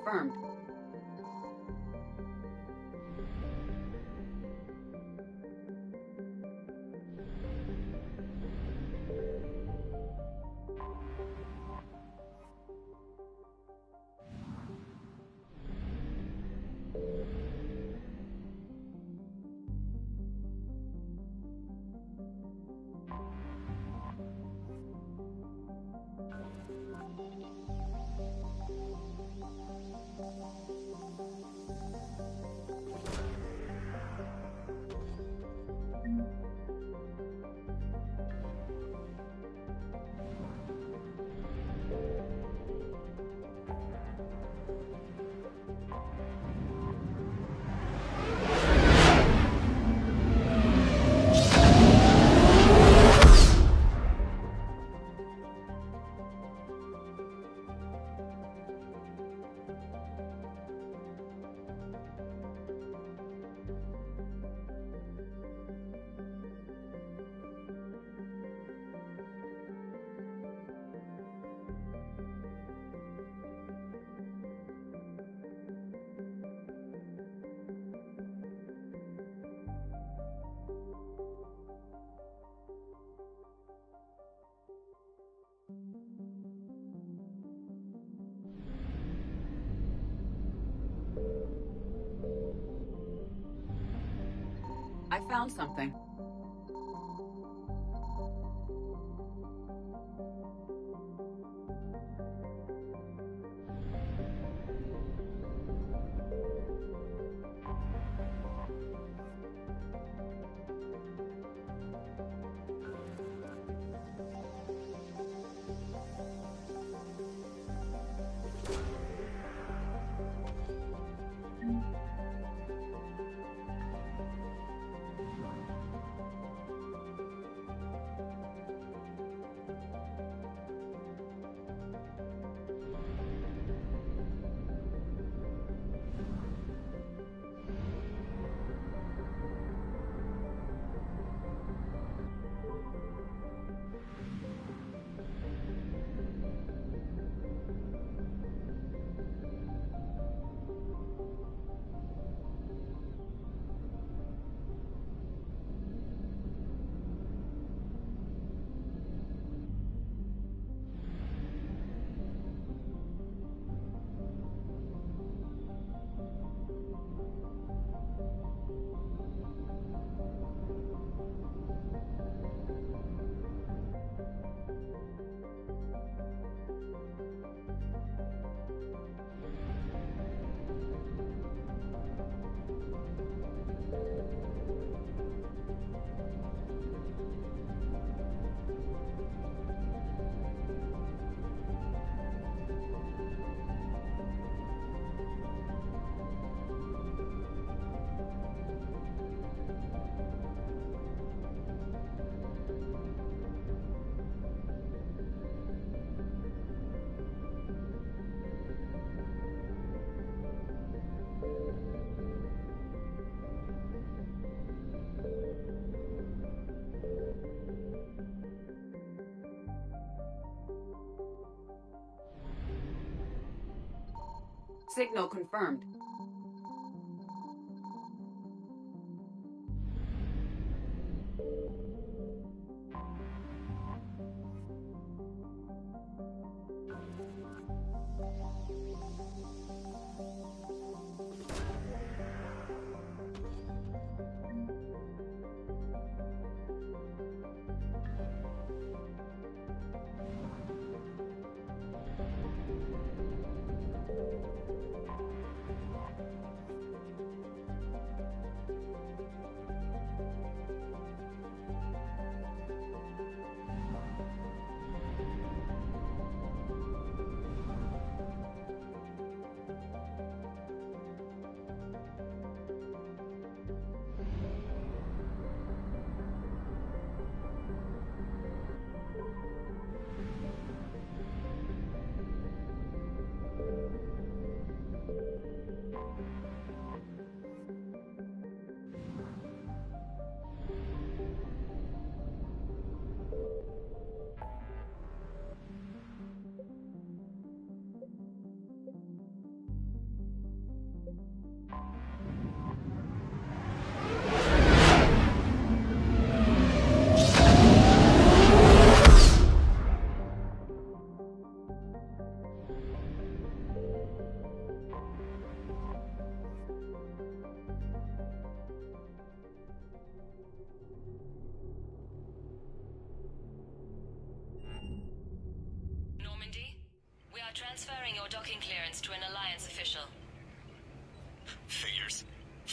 confirmed. I found something. Signal confirmed.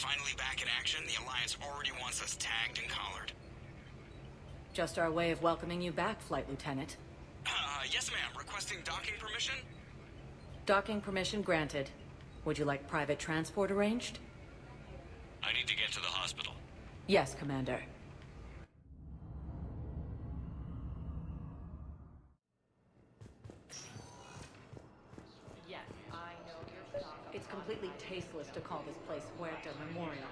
Finally back in action, the Alliance already wants us tagged and collared. Just our way of welcoming you back, Flight Lieutenant. Yes ma'am. Requesting docking permission? Docking permission granted. Would you like private transport arranged? I need to get to the hospital. Yes, Commander. Yes, I know you're shocked. It's completely tasteless to call this place Huerta Memorial.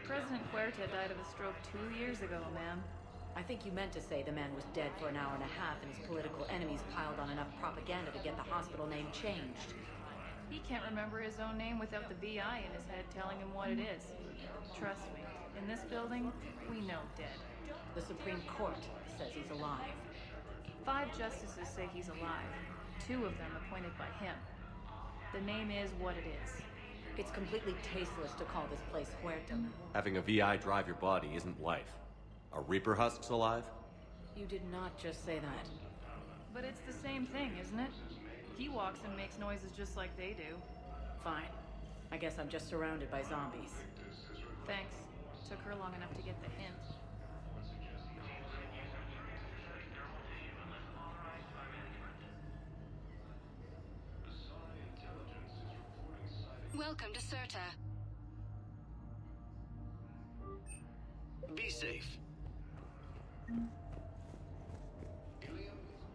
President Huerta died of a stroke 2 years ago, ma'am. I think you meant to say the man was dead for an hour and a half and his political enemies piled on enough propaganda to get the hospital name changed. He can't remember his own name without the VI in his head telling him what it is. Trust me, in this building, we know dead. The Supreme Court says he's alive. 5 justices say he's alive. 2 of them appointed by him. The name is what it is. It's completely tasteless to call this place Huerta. Having a VI drive your body isn't life. Are Reaper husks alive? You did not just say that. But it's the same thing, isn't it? He walks and makes noises just like they do. Fine. I guess I'm just surrounded by zombies. Thanks. Took her long enough to get the hint. Welcome to Serta. Be safe.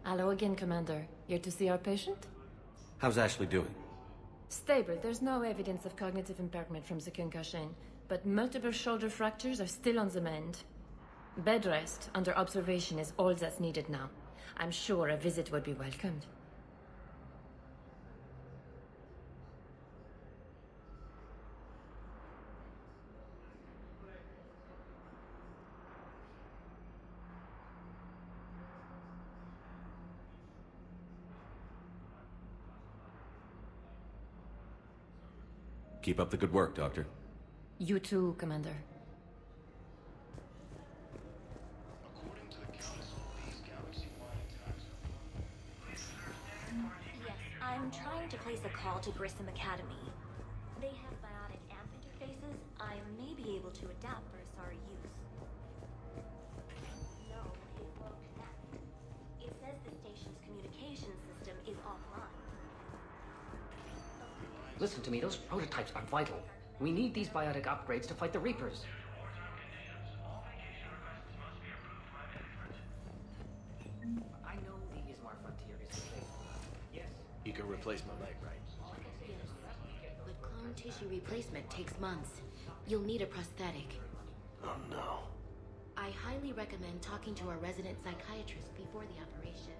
Hello again, Commander. Here to see our patient? How's Ashley doing? Stable. There's no evidence of cognitive impairment from the concussion, but multiple shoulder fractures are still on the mend. Bed rest under observation is all that's needed now. I'm sure a visit would be welcomed. Keep up the good work, Doctor. You too, Commander. Yes, I'm trying to place a call to Grissom Academy. They have biotic amp interfaces I may be able to adapt for Asari use. No, it won't connect. It says the station's communication system is offline. Listen to me, those prototypes are vital. We need these biotic upgrades to fight the Reapers. I know the Ismar frontier is safe. Yes. You can replace my leg, right? Yes, but clone tissue replacement takes months. You'll need a prosthetic. Oh no. I highly recommend talking to our resident psychiatrist before the operation.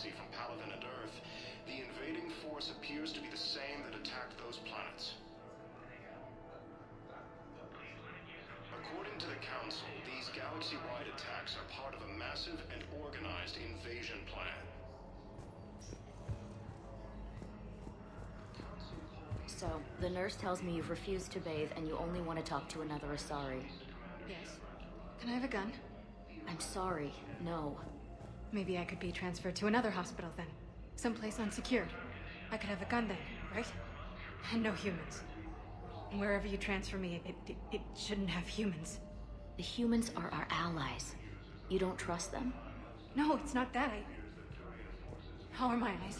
From Paladin and Earth, the invading force appears to be the same that attacked those planets. According to the Council, these galaxy-wide attacks are part of a massive and organized invasion plan. So, the nurse tells me you've refused to bathe and you only want to talk to another Asari. Yes. Can I have a gun? I'm sorry, no. Maybe I could be transferred to another hospital then. Someplace unsecured. I could have a gun then, right? And no humans. Wherever you transfer me, it shouldn't have humans. The humans are our allies. You don't trust them? No, it's not that. How are my eyes?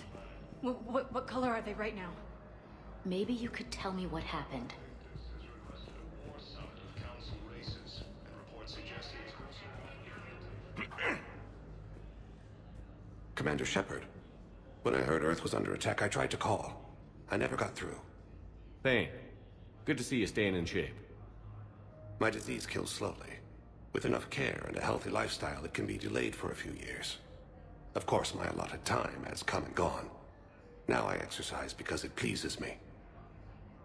What color are they right now? Maybe you could tell me what happened. Commander Shepard. When I heard Earth was under attack, I tried to call. I never got through. Thane, good to see you staying in shape. My disease kills slowly. With enough care and a healthy lifestyle, it can be delayed for a few years. Of course, my allotted time has come and gone. Now I exercise because it pleases me.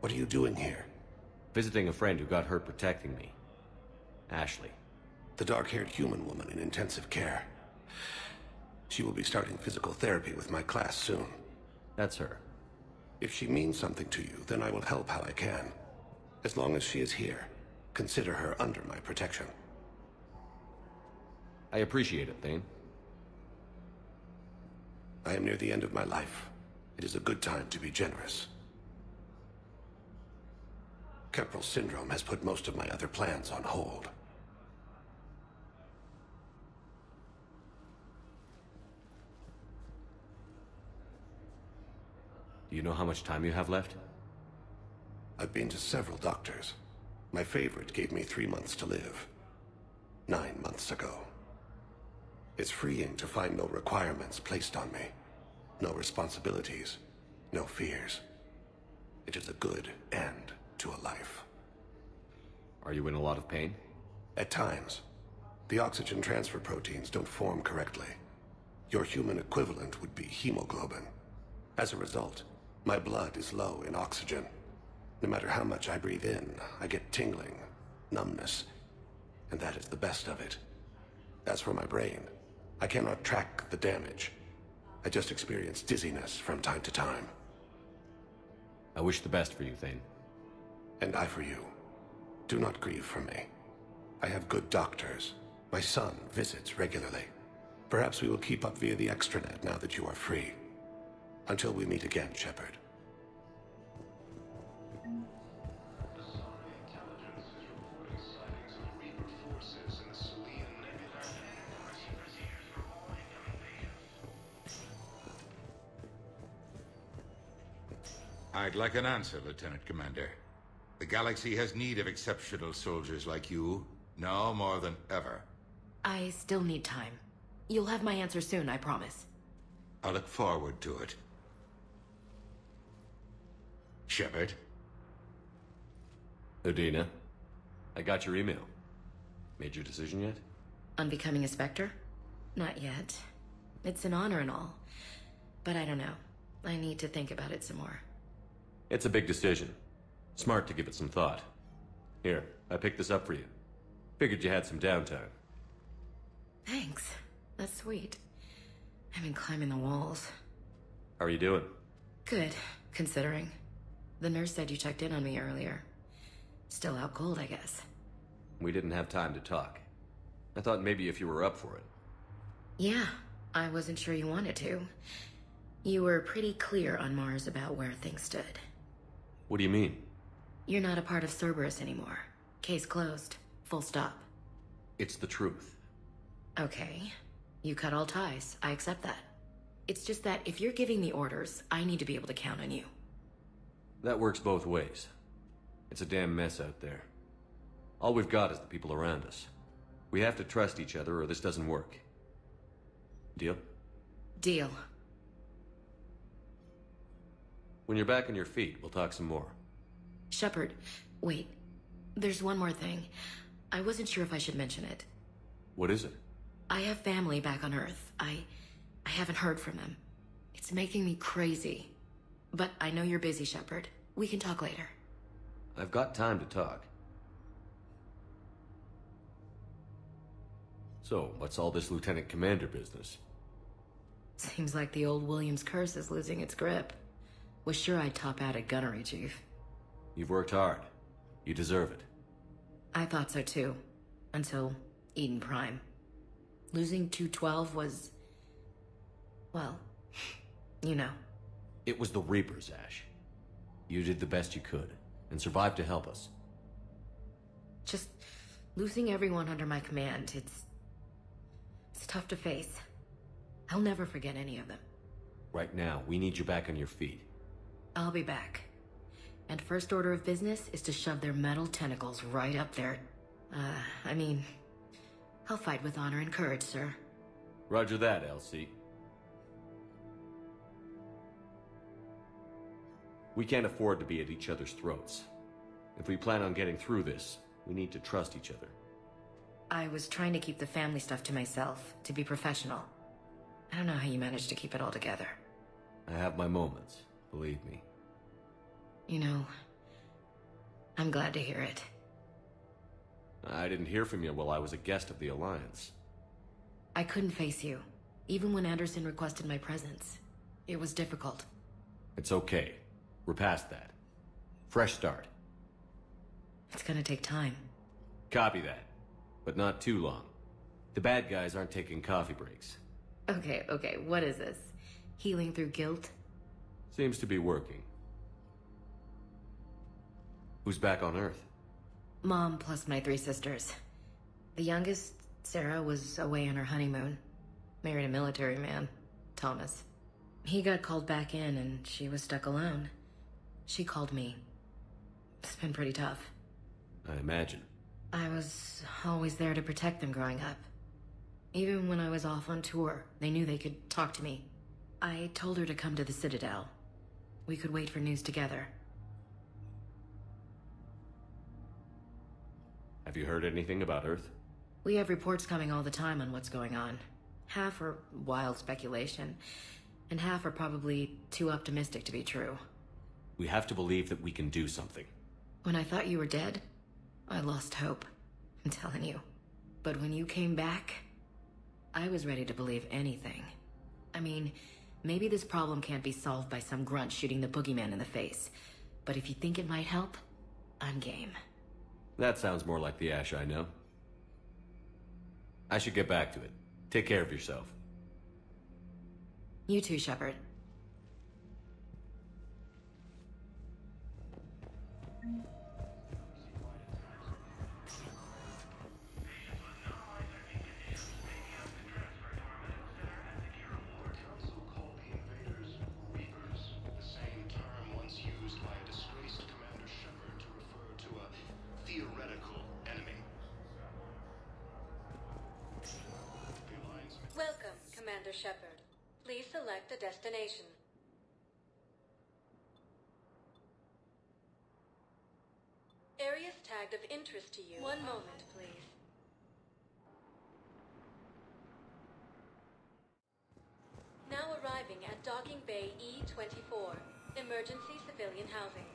What are you doing here? Visiting a friend who got hurt protecting me. Ashley. The dark-haired human woman in intensive care. She will be starting physical therapy with my class soon. That's her. If she means something to you, then I will help how I can. As long as she is here, consider her under my protection. I appreciate it, Thane. I am near the end of my life. It is a good time to be generous. Kepral syndrome has put most of my other plans on hold. Do you know how much time you have left? I've been to several doctors. My favorite gave me 3 months to live. 9 months ago. It's freeing to find no requirements placed on me. No responsibilities. No fears. It is a good end to a life. Are you in a lot of pain? At times. The oxygen transfer proteins don't form correctly. Your human equivalent would be hemoglobin. As a result, my blood is low in oxygen. No matter how much I breathe in, I get tingling, numbness, and that is the best of it. As for my brain, I cannot track the damage. I just experience dizziness from time to time. I wish the best for you, Thane. And I for you. Do not grieve for me. I have good doctors. My son visits regularly. Perhaps we will keep up via the extranet now that you are free. Until we meet again, Shepard. I'd like an answer, Lieutenant Commander. The galaxy has need of exceptional soldiers like you, now more than ever. I still need time. You'll have my answer soon, I promise. I look forward to it. Shepard? Udina, I got your email. Made your decision yet? On becoming a Spectre? Not yet. It's an honor and all. But I don't know. I need to think about it some more. It's a big decision. Smart to give it some thought. Here, I picked this up for you. Figured you had some downtime. Thanks. That's sweet. I've been climbing the walls. How are you doing? Good, considering. The nurse said you checked in on me earlier. Still out cold, I guess. We didn't have time to talk. I thought maybe if you were up for it. Yeah, I wasn't sure you wanted to. You were pretty clear on Mars about where things stood. What do you mean? You're not a part of Cerberus anymore. Case closed. Full stop. It's the truth. Okay. You cut all ties. I accept that. It's just that if you're giving the orders, I need to be able to count on you. That works both ways. It's a damn mess out there. All we've got is the people around us. We have to trust each other or this doesn't work. Deal? Deal. When you're back on your feet, we'll talk some more. Shepard, wait. There's one more thing. I wasn't sure if I should mention it. What is it? I have family back on Earth. I haven't heard from them. It's making me crazy. But I know you're busy, Shepard. We can talk later. I've got time to talk. So, what's all this Lieutenant Commander business? Seems like the old Williams curse is losing its grip. Was sure I'd top out at gunnery, Chief. You've worked hard. You deserve it. I thought so too. Until Eden Prime. Losing 212 was... well, you know. It was the Reapers, Ash. You did the best you could, and survived to help us. Just losing everyone under my command, it's tough to face. I'll never forget any of them. Right now, we need you back on your feet. I'll be back. And first order of business is to shove their metal tentacles right up there. I mean, I'll fight with honor and courage, sir. Roger that, LC. We can't afford to be at each other's throats. If we plan on getting through this, we need to trust each other. I was trying to keep the family stuff to myself, to be professional. I don't know how you managed to keep it all together. I have my moments, believe me. You know, I'm glad to hear it. I didn't hear from you while I was a guest of the Alliance. I couldn't face you, even when Anderson requested my presence. It was difficult. It's okay. We're past that. Fresh start. It's gonna take time. Copy that. But not too long. The bad guys aren't taking coffee breaks. Okay, what is this? Healing through guilt? Seems to be working. Who's back on Earth? Mom plus my 3 sisters. The youngest, Sarah, was away on her honeymoon. Married a military man, Thomas. He got called back in and she was stuck alone. She called me. It's been pretty tough. I imagine. I was always there to protect them growing up. Even when I was off on tour, they knew they could talk to me. I told her to come to the Citadel. We could wait for news together. Have you heard anything about Earth? We have reports coming all the time on what's going on. Half are wild speculation, and half are probably too optimistic to be true. We have to believe that we can do something. When I thought you were dead, I lost hope. I'm telling you. But when you came back, I was ready to believe anything. I mean, maybe this problem can't be solved by some grunt shooting the boogeyman in the face. But if you think it might help, I'm game. That sounds more like the Ash I know. I should get back to it. Take care of yourself. You too, Shepard. Welcome, Commander Shepard. Please select a destination. Areas tagged of interest to you. One moment, please. Now arriving at Docking Bay E-24. Emergency civilian housing.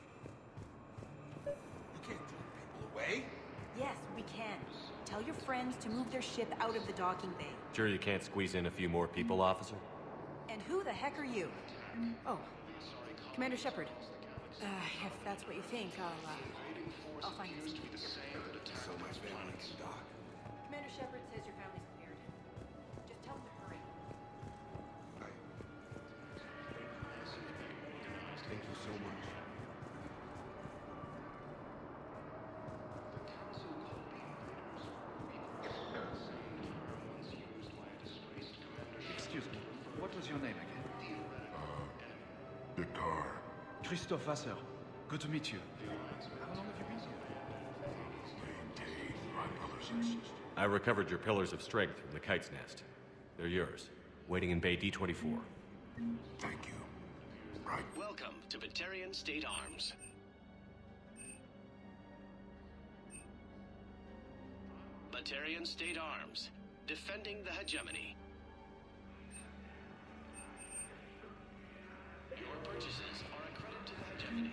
You can't drive people away. Yes, we can. Tell your friends to move their ship out of the docking bay. Sure you can't squeeze in a few more people, officer? And who the heck are you? Oh, Commander Shepard. If that's what you think, I'll find you. So my family can dock. Commander Shepard says your family's cleared. Just tell him to hurry. Thank you so much. Excuse me, what was your name again? Dakar. Christophe Vasseur. Good to meet you. How long have you been here? Maintain my brothers and sisters. I recovered your pillars of strength from the kite's nest. They're yours. Waiting in Bay D-24. Thank you. Right. Welcome to Batarian State Arms. Batarian State Arms. Defending the hegemony. Your purchases are a credit to the hegemony.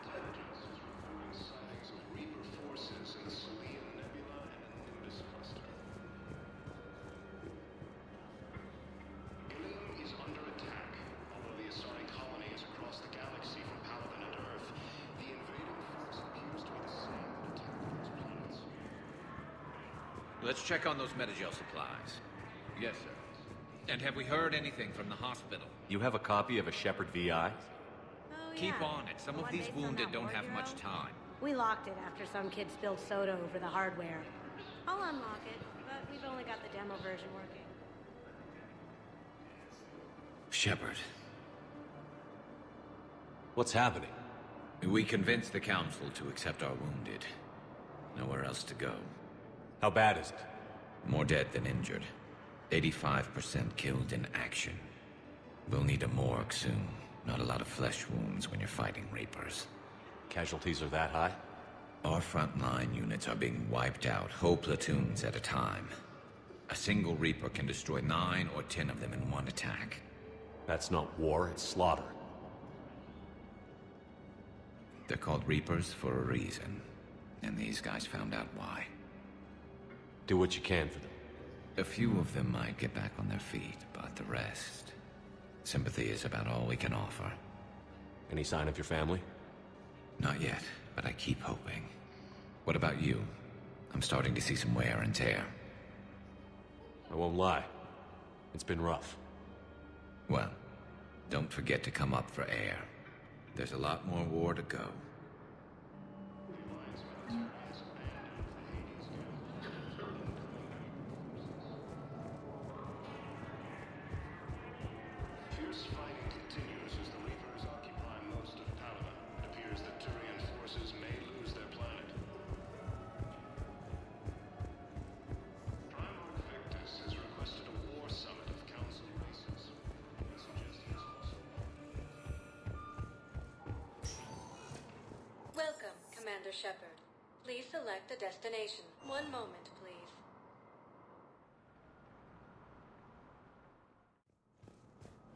Intelligence is reporting sightings of Reaper forces in the Selene Nebula and the Nudist Cluster. Ilium is under attack. Although the Asari colony is across the galaxy from Paladin and Earth, the invading force appears to be the same that attacked those planets. Let's check on those Metagel supplies. Yes, sir. And have we heard anything from the hospital? You have a copy of a Shepard VI? Keep on it. Some of these wounded don't have much time. We locked it after some kid spilled soda over the hardware. I'll unlock it, but we've only got the demo version working. Shepard. What's happening? We convinced the Council to accept our wounded. Nowhere else to go. How bad is it? More dead than injured. 85% killed in action. We'll need a morgue soon. Not a lot of flesh wounds when you're fighting Reapers. Casualties are that high? Our frontline units are being wiped out, whole platoons at a time. A single Reaper can destroy 9 or 10 of them in one attack. That's not war, it's slaughter. They're called Reapers for a reason. And these guys found out why. Do what you can for them. A few of them might get back on their feet, but the rest... Sympathy is about all we can offer. Any sign of your family? Not yet, but I keep hoping. What about you? I'm starting to see some wear and tear. I won't lie. It's been rough. Well, don't forget to come up for air. There's a lot more war to go. Fierce fighting continues as the Reapers occupy most of Paladin. It appears that Turian forces may lose their planet. Primarch Victus has requested a war summit of Council races. He suggests he is also... Welcome, Commander Shepard. Please select a destination. One moment, please.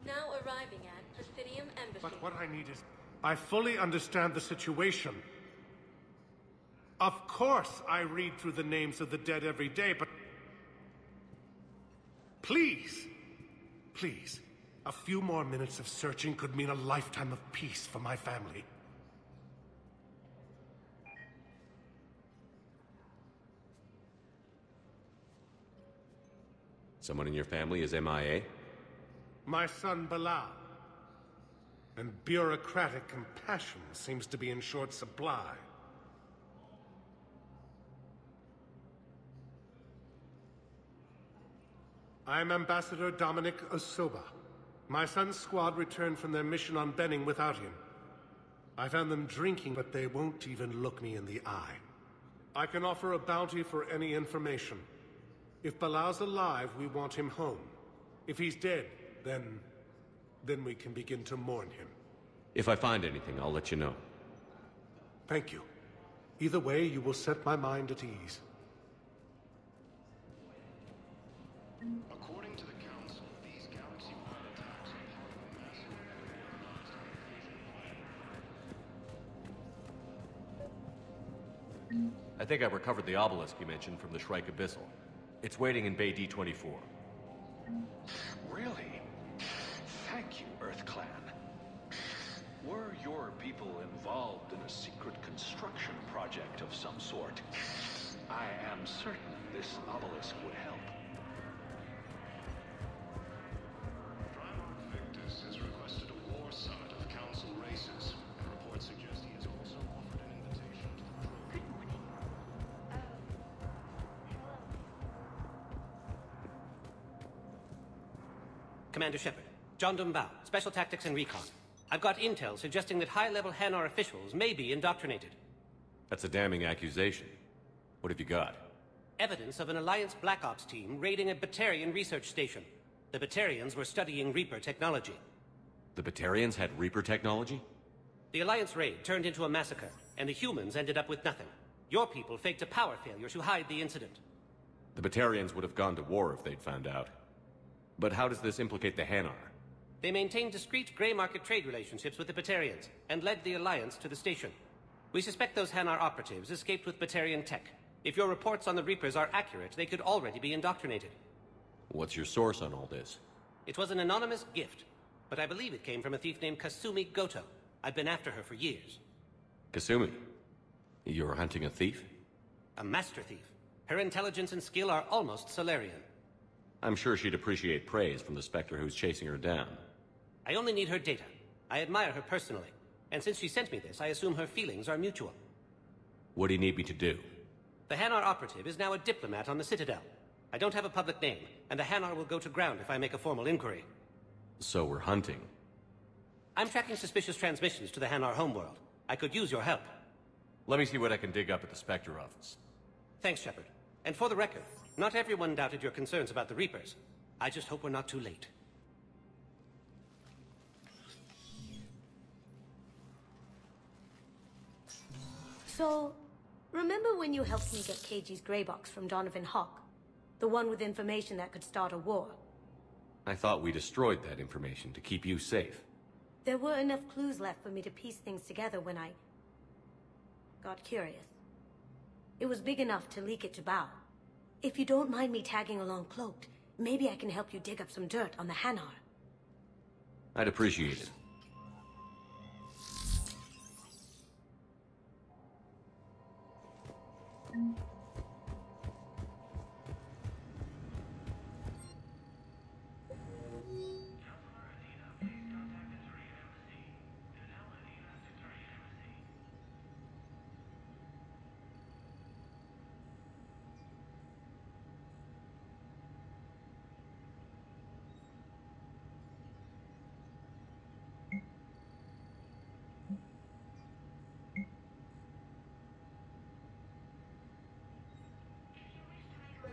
Now arriving at Presidium Embassy. But what I need is... I fully understand the situation. Of course I read through the names of the dead every day, but... Please! Please. A few more minutes of searching could mean a lifetime of peace for my family. Someone in your family is MIA? My son Bilal. And bureaucratic compassion seems to be in short supply. I'm Ambassador Dominic Osoba. My son's squad returned from their mission on Benning without him. I found them drinking, but they won't even look me in the eye. I can offer a bounty for any information. If Bilal's alive, we want him home. If he's dead, then we can begin to mourn him. If I find anything, I'll let you know. Thank you. Either way, you will set my mind at ease. According to the Council, these galaxy-wide attacks are part of a massive organized invasion plan. I think I recovered the obelisk you mentioned from the Shrike Abyssal. It's waiting in Bay D-24. Really? Thank you, Earth Clan. Were your people involved in a secret construction project of some sort, I am certain this obelisk would help. Primarch Victus has requested a war summit of Council races. Reports suggest he has also offered an invitation to the Trilogy. Good morning. Commander Shepard, John Dumbao, Special Tactics and Recon. I've got intel suggesting that high-level Hanar officials may be indoctrinated. That's a damning accusation. What have you got? Evidence of an Alliance Black Ops team raiding a Batarian research station. The Batarians were studying Reaper technology. The Batarians had Reaper technology? The Alliance raid turned into a massacre, and the humans ended up with nothing. Your people faked a power failure to hide the incident. The Batarians would have gone to war if they'd found out. But how does this implicate the Hanar? They maintained discreet gray market trade relationships with the Batarians, and led the Alliance to the station. We suspect those Hanar operatives escaped with Batarian tech. If your reports on the Reapers are accurate, they could already be indoctrinated. What's your source on all this? It was an anonymous gift, but I believe it came from a thief named Kasumi Goto. I've been after her for years. Kasumi? You're hunting a thief? A master thief. Her intelligence and skill are almost Solarian. I'm sure she'd appreciate praise from the Spectre who's chasing her down. I only need her data. I admire her personally. And since she sent me this, I assume her feelings are mutual. What do you need me to do? The Hanar operative is now a diplomat on the Citadel. I don't have a public name, and the Hanar will go to ground if I make a formal inquiry. So we're hunting. I'm tracking suspicious transmissions to the Hanar homeworld. I could use your help. Let me see what I can dig up at the Spectre office. Thanks, Shepard. And for the record, not everyone doubted your concerns about the Reapers. I just hope we're not too late. So, remember when you helped me get KG's grey box from Donovan Hawk? The one with information that could start a war? I thought we destroyed that information to keep you safe. There were enough clues left for me to piece things together when I got curious. It was big enough to leak it to Bao. If you don't mind me tagging along cloaked, maybe I can help you dig up some dirt on the Hanar. I'd appreciate it.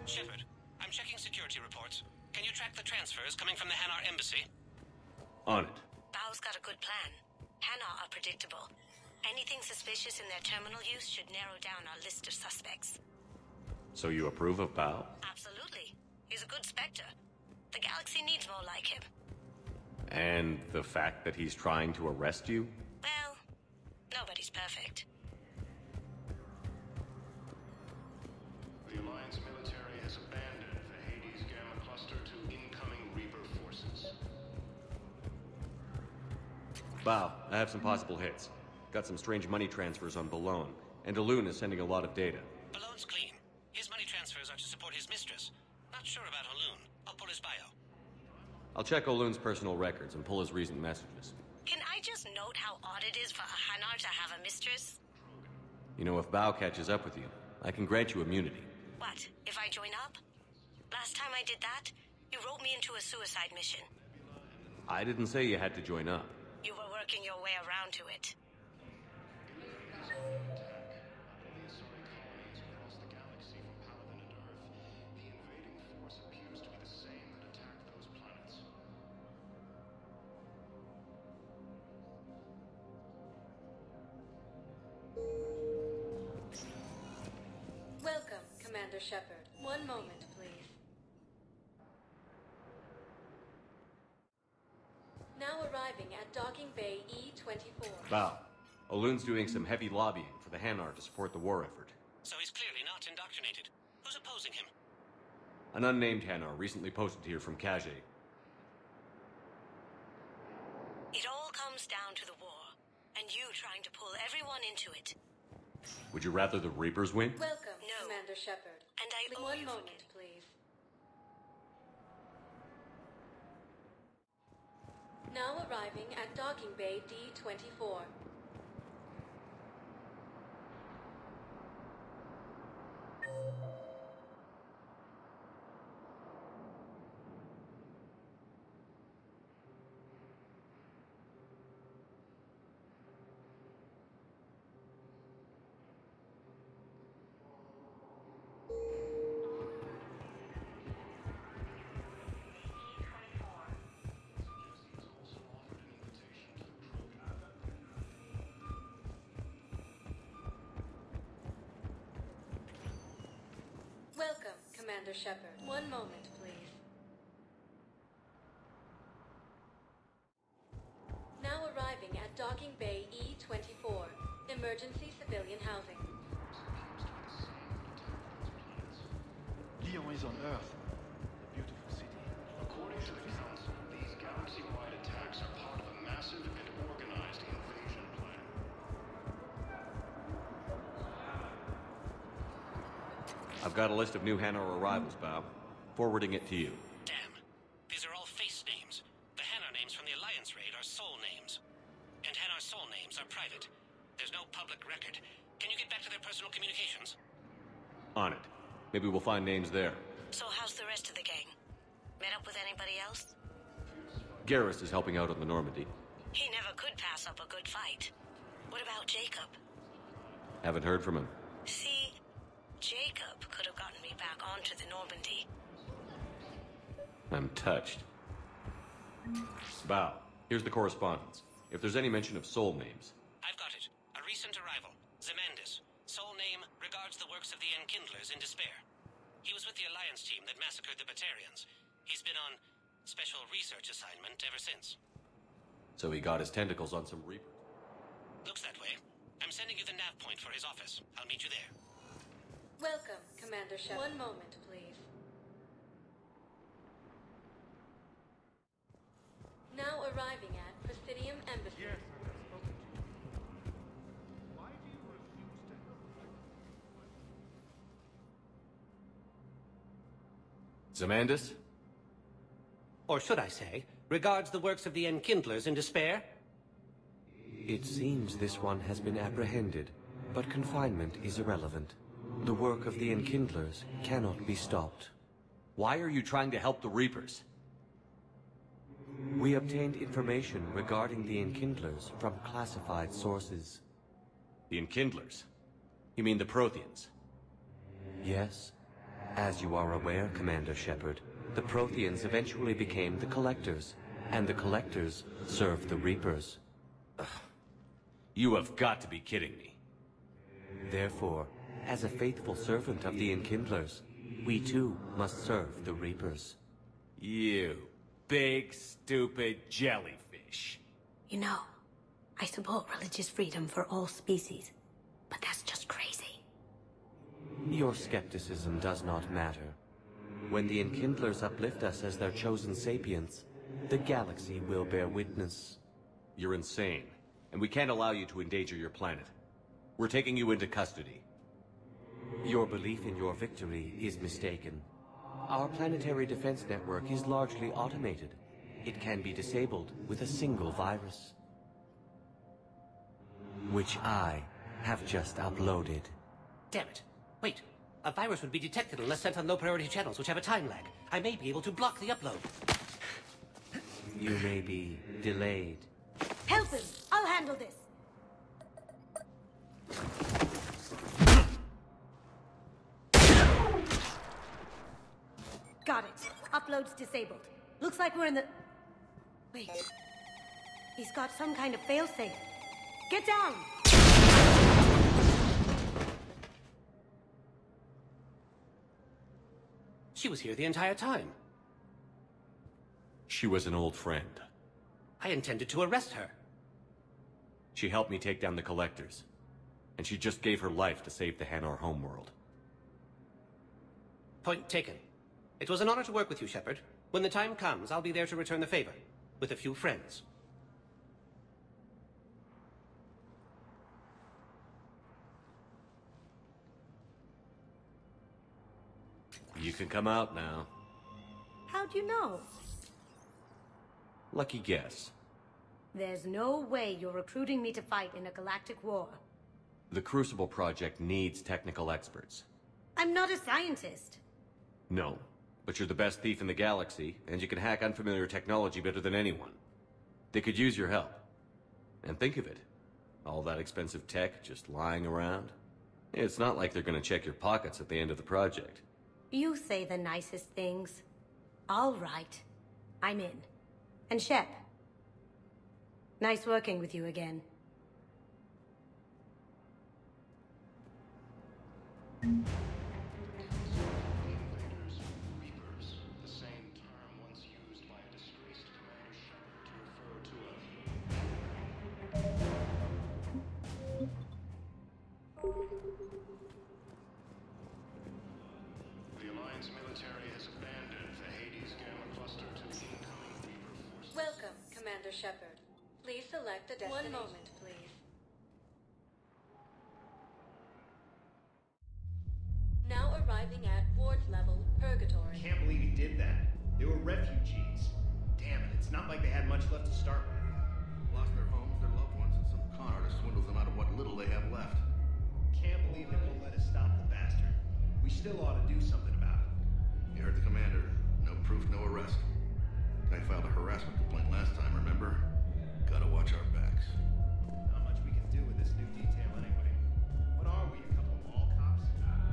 Shepard, I'm checking security reports. Can you track the transfers coming from the Hanar embassy? On it. Bao's got a good plan. Hanar are predictable. Anything suspicious in their terminal use should narrow down our list of suspects. So you approve of Bao? Absolutely. He's a good Spectre. The galaxy needs more like him. And the fact that he's trying to arrest you? Well, nobody's perfect. The Alliance military has abandoned the Hades Gamma Cluster to incoming Reaper forces. Bao, I have some possible hits. Got some strange money transfers on Balone, and Alun is sending a lot of data. Balone's clean. His money transfers are to support his mistress. Not sure about Alun. I'll pull his bio. I'll check Olun's personal records and pull his recent messages. Can I just note how odd it is for a Hanar to have a mistress? You know, if Bao catches up with you, I can grant you immunity. What, if I join up? Last time I did that, you wrote me into a suicide mission. I didn't say you had to join up. You were working your way around to it. Welcome, Commander Shepard. One moment, please. Now arriving at Docking Bay E-24. Bao, Olun's doing some heavy lobbying for the Hanar to support the war effort. So he's clearly not indoctrinated. Who's opposing him? An unnamed Hanar recently posted here from Kage. It all comes down to the war, and you trying to pull everyone into it. Would you rather the Reapers win? Welcome, Commander Shepard. And I owe One you moment, please. Now arriving at Docking Bay D-24. Welcome, Commander Shepard. One moment, please. Now arriving at Docking Bay E-24. Emergency civilian housing. Lyon is on Earth. A beautiful city. According to the Council, these galaxy-wide attacks are part of a massive and organized invasion plan. I've got a list of new Hanar arrivals, Bao. Forwarding it to you. Damn. These are all face names. The Hanar names from the Alliance raid are soul names. And Hanar soul names are private. There's no public record. Can you get back to their personal communications? On it. Maybe we'll find names there. So how's the rest of the gang? Met up with anybody else? Garrus is helping out on the Normandy. He never could pass up a good fight. What about Jacob? Haven't heard from him. See, Jacob could have gotten me back onto the Normandy. I'm touched. Bao, here's the correspondence. If there's any mention of soul names. I've got it. A recent arrival. Zemandis. Soul name regards the works of the Enkindlers in despair. He was with the Alliance team that massacred the Batarians. He's been on special research assignment ever since. So he got his tentacles on some Reapers. Looks that way. I'm sending you the nav point for his office. I'll meet you there. Welcome, Commander Shepard. One moment, please. Now arriving at Presidium Embassy. Yes, I have spoken to you. Why do you refuse to help? Zamandus? Or should I say, regards the works of the Enkindlers in despair? It seems this one has been apprehended, but confinement is irrelevant. The work of the Enkindlers cannot be stopped. Why are you trying to help the Reapers? We obtained information regarding the Enkindlers from classified sources. The Enkindlers? You mean the Protheans? Yes. As you are aware, Commander Shepard, the Protheans eventually became the Collectors, and the Collectors served the Reapers. Ugh. You have got to be kidding me. Therefore, as a faithful servant of the Enkindlers, we too must serve the Reapers. You big, stupid jellyfish. You know, I support religious freedom for all species, but that's just crazy. Your skepticism does not matter. When the Enkindlers uplift us as their chosen sapients, the galaxy will bear witness. You're insane, and we can't allow you to endanger your planet. We're taking you into custody. Your belief in your victory is mistaken. Our planetary defense network is largely automated. It can be disabled with a single virus, which I have just uploaded. Damn it. Wait. A virus would be detected unless sent on low-priority channels, which have a time lag. I may be able to block the upload. You may be delayed. Help him! I'll handle this! Got it. Upload's disabled. Looks like we're in the... Wait. He's got some kind of failsafe. Get down! She was here the entire time. She was an old friend. I intended to arrest her. She helped me take down the Collectors. And she just gave her life to save the Hanar homeworld. Point taken. It was an honor to work with you, Shepard. When the time comes, I'll be there to return the favor. With a few friends. You can come out now. How'd you know? Lucky guess. There's no way you're recruiting me to fight in a galactic war. The Crucible Project needs technical experts. I'm not a scientist. No, but you're the best thief in the galaxy, and you can hack unfamiliar technology better than anyone. They could use your help. And think of it. All that expensive tech just lying around. It's not like they're gonna check your pockets at the end of the project. You say the nicest things. All right. I'm in. And Shep. Nice working with you again. Welcome, Commander Shepard. Please select a destination. 1 moment, please. Now arriving at Ward's level, Purgatory. Can't believe he did that. They were refugees. Damn it, it's not like they had much left to start with. Lost their homes, their loved ones, and some con artist swindles them out of what little they have left. Can't believe they won't let us stop the bastard. We still ought to do something about it. You heard the commander. No proof, no arrest. Guy filed a harassment complaint last time, remember? Gotta watch our backs. Not much we can do with this new detail anyway. What are we, a couple of mall cops?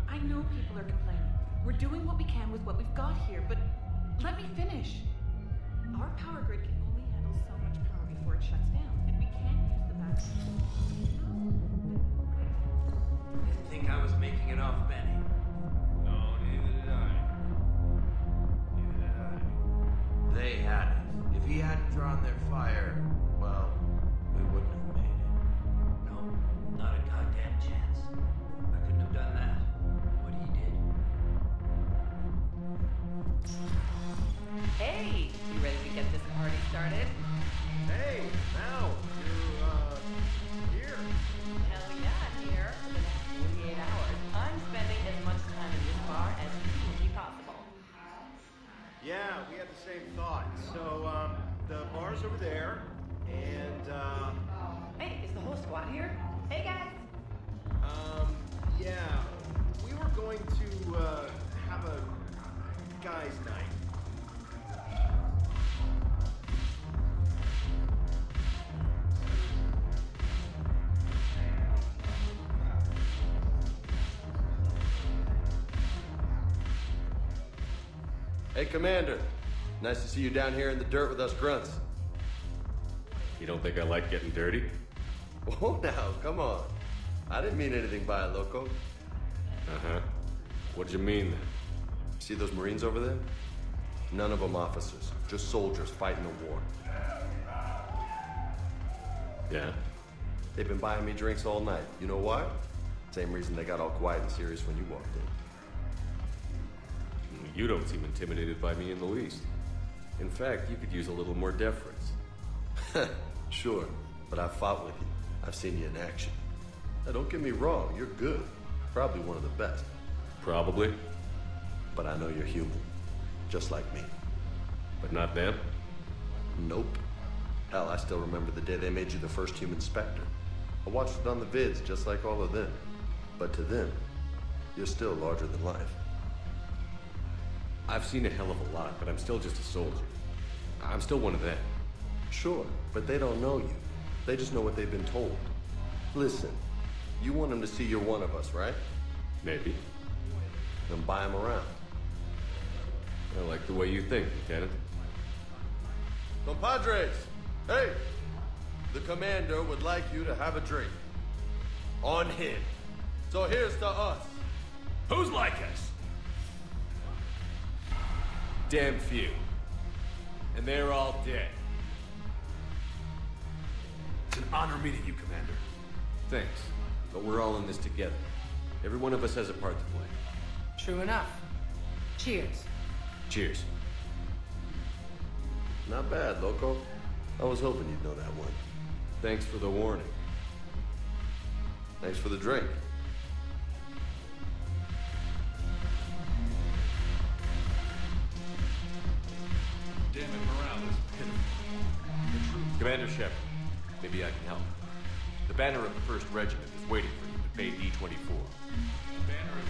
I know people are complaining. We're doing what we can with what we've got here, but let me finish. Our power grid can only handle so much power before it shuts down, and we can't use the backup. Didn't think I was making it off, Benny. No, neither did I. Neither did I. They had it. If he hadn't drawn their fire, well, we wouldn't have made it. No, not a goddamn chance. I couldn't have done that. What he did. Hey, you ready to get this party started? Hey, now, you're here. Hell yeah, here. For the next 48 hours, I'm spending as Hey, Commander. Nice to see you down here in the dirt with us grunts. You don't think I like getting dirty? Oh, now, come on. I didn't mean anything by it, Loco. Uh-huh. What'd you mean, then? See those Marines over there? None of them officers, just soldiers fighting a war. Yeah? They've been buying me drinks all night. You know why? Same reason they got all quiet and serious when you walked in. You don't seem intimidated by me in the least. In fact, you could use a little more deference. Sure, but I've fought with you. I've seen you in action. Now, don't get me wrong, you're good. Probably one of the best. Probably. But I know you're human. Just like me. But not them? Nope. Hell, I still remember the day they made you the first human Spectre. I watched it on the vids, just like all of them. But to them, you're still larger than life. I've seen a hell of a lot, but I'm still just a soldier. I'm still one of them. Sure, but they don't know you. They just know what they've been told. Listen, you want them to see you're one of us, right? Maybe. Then buy them around. I like the way you think, Lieutenant. Compadres! Hey! The commander would like you to have a drink. On him. So here's to us. Who's like us? Damn few. And they're all dead. It's an honor meeting you, Commander. Thanks. But we're all in this together. Every one of us has a part to play. True enough. Cheers. Cheers. Not bad, Loco. I was hoping you'd know that one. Thanks for the warning. Thanks for the drink. Damn it, morale is pitiful. Commander Shepard, maybe I can help. The banner of the 1st Regiment is waiting for you at Bay D-24. Banner of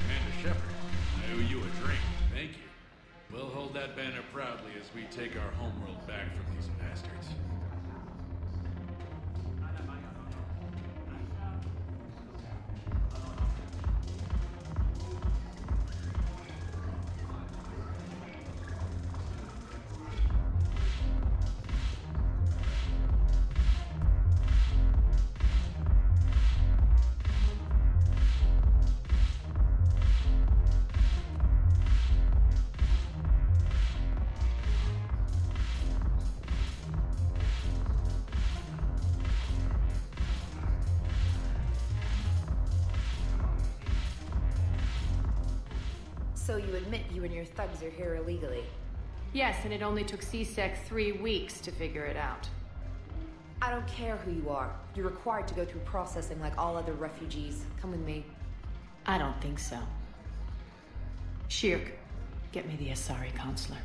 Commander Shepard, I owe you a drink. Thank you. We'll hold that banner proudly as we take our homeworld back from these bastards. So you admit you and your thugs are here illegally? Yes, and it only took CSEC 3 weeks to figure it out. I don't care who you are. You're required to go through processing like all other refugees. Come with me. I don't think so. Shirk, get me the Asari consular.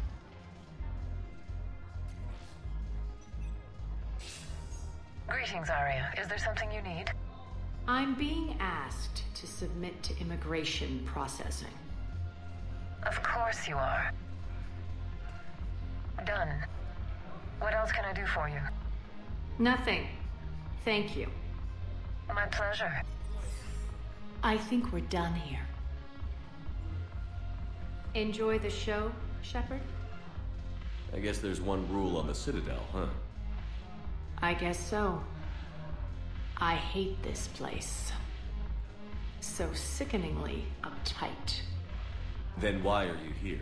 Greetings, Arya. Is there something you need? I'm being asked to submit to immigration processing. Of course you are. Done. What else can I do for you? Nothing. Thank you. My pleasure. I think we're done here. Enjoy the show, Shepard? I guess there's one rule on the Citadel, huh? I guess so. I hate this place. So sickeningly uptight. Then why are you here?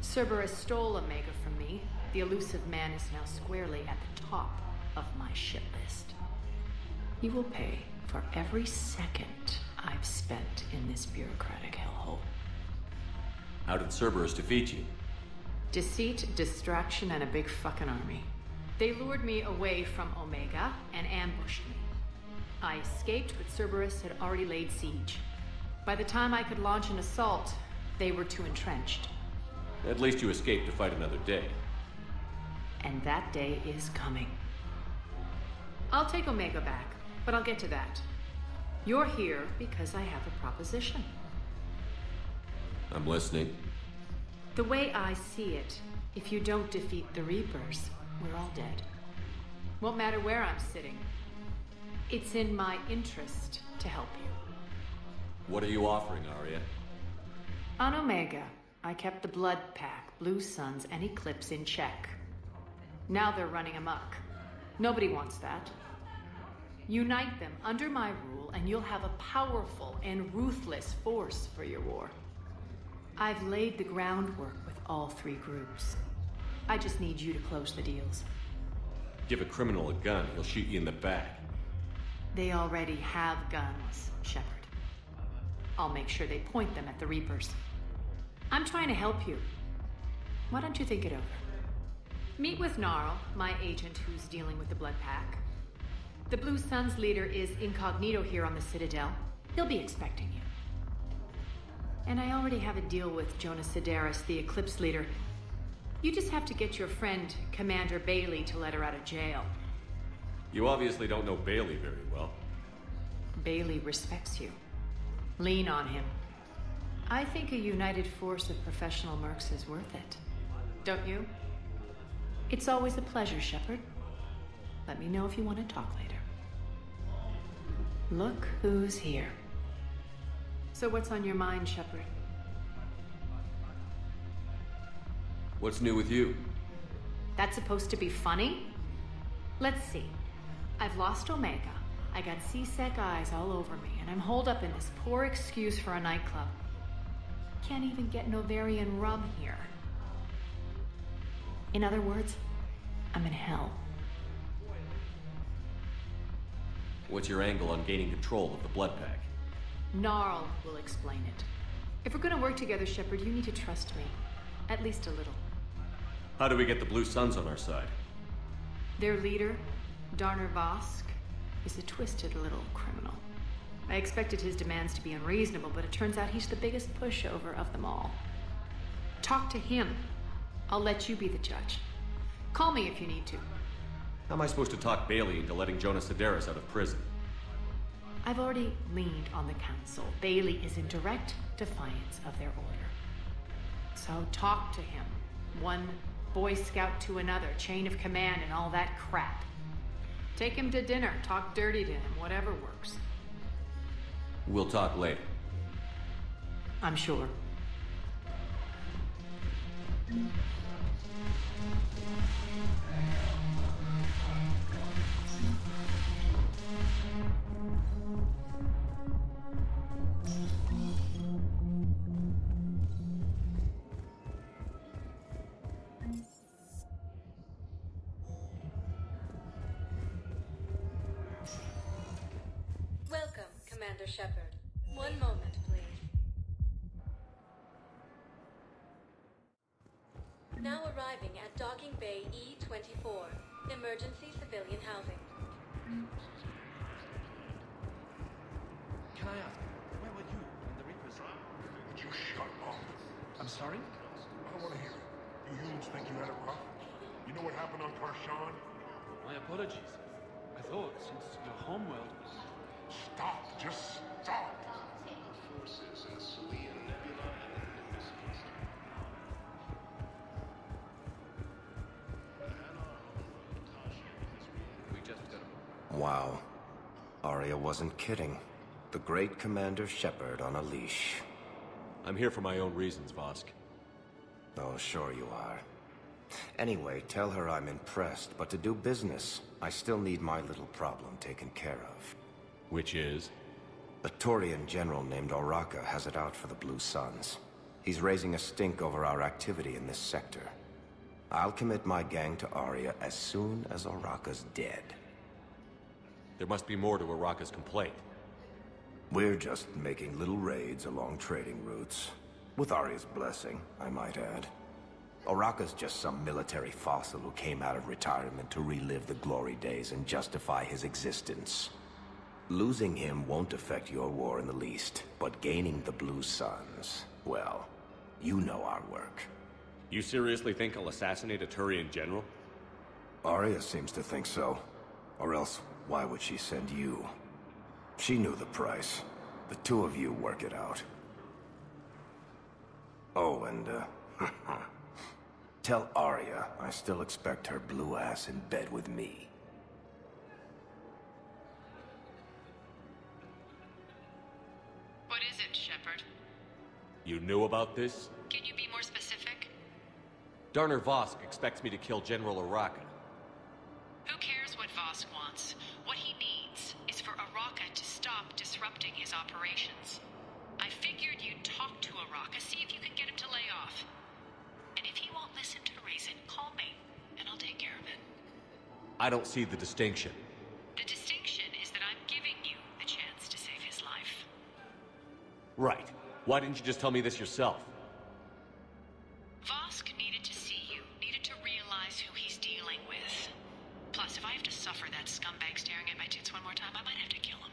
Cerberus stole Omega from me. The elusive man is now squarely at the top of my shit list. You will pay for every second I've spent in this bureaucratic hellhole. How did Cerberus defeat you? Deceit, distraction, and a big fucking army. They lured me away from Omega and ambushed me. I escaped, but Cerberus had already laid siege. By the time I could launch an assault, they were too entrenched. At least you escaped to fight another day. And that day is coming. I'll take Omega back, but I'll get to that. You're here because I have a proposition. I'm listening. The way I see it, if you don't defeat the Reapers, we're all dead. Won't matter where I'm sitting. It's in my interest to help you. What are you offering, Arya? On Omega, I kept the Blood Pack, Blue Suns, and Eclipse in check. Now they're running amok. Nobody wants that. Unite them under my rule, and you'll have a powerful and ruthless force for your war. I've laid the groundwork with all three groups. I just need you to close the deals. Give a criminal a gun, he'll shoot you in the back. They already have guns, Shepard. I'll make sure they point them at the Reapers. I'm trying to help you. Why don't you think it over? Meet with Gnarl, my agent who's dealing with the Blood Pack. The Blue Suns leader is incognito here on the Citadel. He'll be expecting you. And I already have a deal with Jonas Sidaris, the Eclipse leader. You just have to get your friend, Commander Bailey, to let her out of jail. You obviously don't know Bailey very well. Bailey respects you. Lean on him. I think a united force of professional mercs is worth it. Don't you? It's always a pleasure, Shepard. Let me know if you want to talk later. Look who's here. So what's on your mind, Shepard? What's new with you? That's supposed to be funny? Let's see. I've lost Omega. I got C-Sec eyes all over me, and I'm holed up in this poor excuse for a nightclub. Can't even get an Ovarian rub here. In other words, I'm in hell. What's your angle on gaining control of the Blood Pack? Gnarl will explain it. If we're gonna work together, Shepard, you need to trust me. At least a little. How do we get the Blue Suns on our side? Their leader, Darner Vosk, is a twisted little criminal. I expected his demands to be unreasonable, but it turns out he's the biggest pushover of them all. Talk to him. I'll let you be the judge. Call me if you need to. How am I supposed to talk Bailey into letting Jonas Sidaris out of prison? I've already leaned on the council. Bailey is in direct defiance of their order. So talk to him. One Boy Scout to another, chain of command and all that crap. Take him to dinner, talk dirty to him, whatever works. We'll talk later. I'm sure. Welcome, Commander Shepard. One moment, please. Now arriving at Docking Bay E-24, emergency civilian housing. Can I ask, where were you when the Reapers... Would you shut up? I'm sorry? I don't want to hear it. You humans think you had it rough? You know what happened on Karshan? My apologies. I thought, since your homeworld... Stop! Just stop! Forces in the Salian Nebula and We just got Wow. Arya wasn't kidding. The great Commander Shepard on a leash. I'm here for my own reasons, Vosk. Oh, sure you are. Anyway, tell her I'm impressed, but to do business, I still need my little problem taken care of. Which is? A Turian general named Oraka has it out for the Blue Suns. He's raising a stink over our activity in this sector. I'll commit my gang to Arya as soon as Oraka's dead. There must be more to Oraka's complaint. We're just making little raids along trading routes. With Arya's blessing, I might add. Oraka's just some military fossil who came out of retirement to relive the glory days and justify his existence. Losing him won't affect your war in the least, but gaining the Blue Suns, well, you know our work. You seriously think I'll assassinate a Turian general? Arya seems to think so. Or else, why would she send you? She knew the price. The two of you work it out. Oh, and, tell Arya I still expect her blue ass in bed with me. What is it, Shepard? You knew about this? Can you be more specific? Darner Vosk expects me to kill General Araka. Who cares what Vosk wants? What he needs is for Araka to stop disrupting his operations. I figured you'd talk to Araka, see if you can get him to lay off. And if he won't listen to reason, call me, and I'll take care of it. I don't see the distinction. The distinction is that I'm giving you the chance to save his life. Right. Why didn't you just tell me this yourself? Vosk needed to see you, needed to realize who he's dealing with. Plus, if I have to suffer that scumbag staring at my tits one more time, I might have to kill him.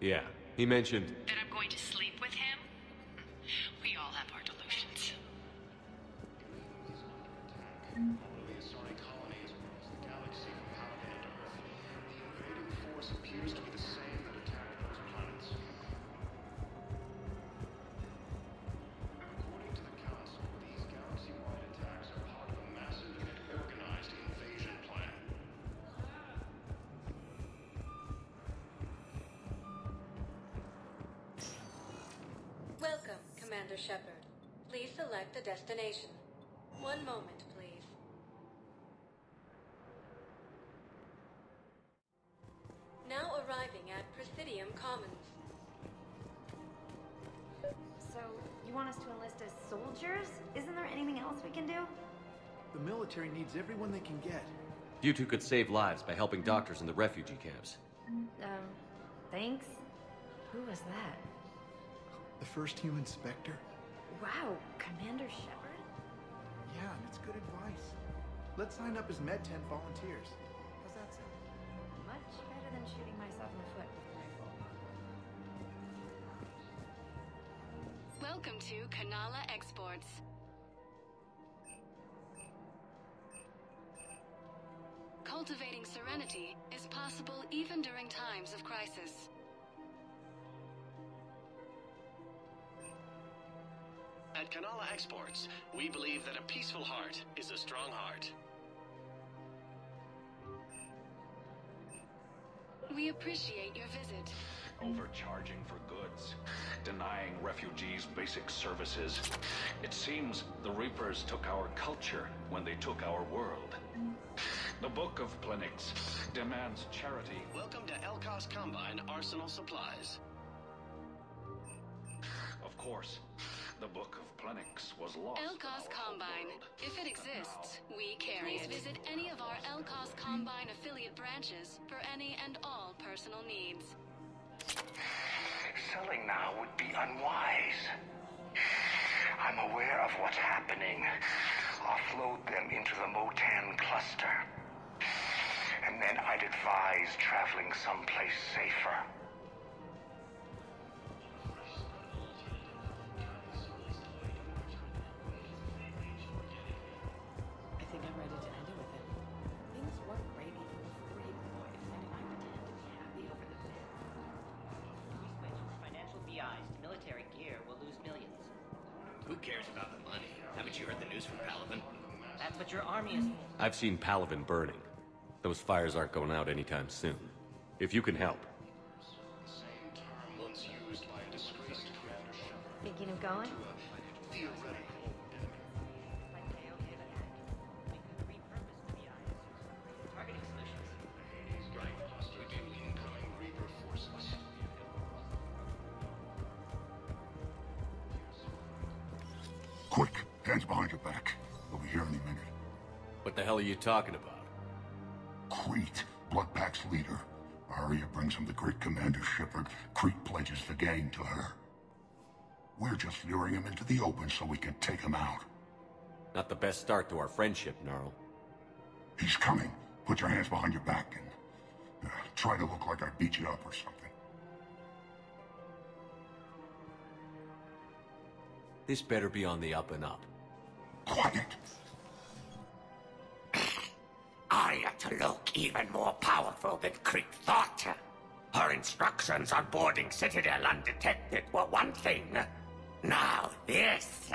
Yeah, he mentioned... That I'm going to sleep with him? We all have our delusions. One of the assaulting colonies across the galaxy from Paladin and Earth. The invading force appears to be the same that attacked those planets. According to the Council, these galaxy-wide attacks are part of a massive and organized invasion plan. Welcome, Commander Shepard. Please select a destination. One moment, please. Now arriving at Presidium Commons. So, you want us to enlist as soldiers? Isn't there anything else we can do? The military needs everyone they can get. You two could save lives by helping doctors in the refugee camps. Thanks. Who was that? The first human Spectre? Wow, Commander Shepard? Yeah, and it's good advice. Let's sign up as Med-10 volunteers. How's that sound? Much better than shooting myself in the foot with a rifle. Welcome to Kanala Exports. Cultivating serenity is possible even during times of crisis. At Kanala Exports, we believe that a peaceful heart is a strong heart. We appreciate your visit. Overcharging for goods, denying refugees basic services. It seems the Reapers took our culture when they took our world. The Book of Plenix demands charity. Welcome to Elkos Combine Arsenal Supplies. Of course, the Book of Plenix was lost. Elkos Combine. If it exists, we carry it. Please visit any of our Elkos Combine affiliate branches for any and all personal needs. Selling now would be unwise. I'm aware of what's happening. Offload them into the Motan cluster. And then I'd advise traveling someplace safer. I think I'm ready to end it with him. Things weren't great even before he deployed, and I pretend to be happy over the bit. If we switch from financial BIs to military gear, we'll lose millions. Who cares about the money? Haven't you heard the news from Palaven? That's what your army is for. I've seen Palaven burning. Those fires aren't going out anytime soon. If you can help. The same term once used by a disgraced Commander Shepard. Thinking of going? To a theoretical enemy. Targeting solutions. Right. Hostile to incoming Reaper forces. Quick, hands behind your back. We'll be here any minute. What the hell are you talking about? Crete, Bloodpack's leader. Arya brings him the great Commander Shepard. Crete pledges the gang to her. We're just luring him into the open so we can take him out. Not the best start to our friendship, Gnarl. He's coming. Put your hands behind your back and try to look like I beat you up or something. This better be on the up and up. Quiet! Arya to look even more powerful than Crete thought. Her instructions on boarding Citadel undetected were one thing. Now this.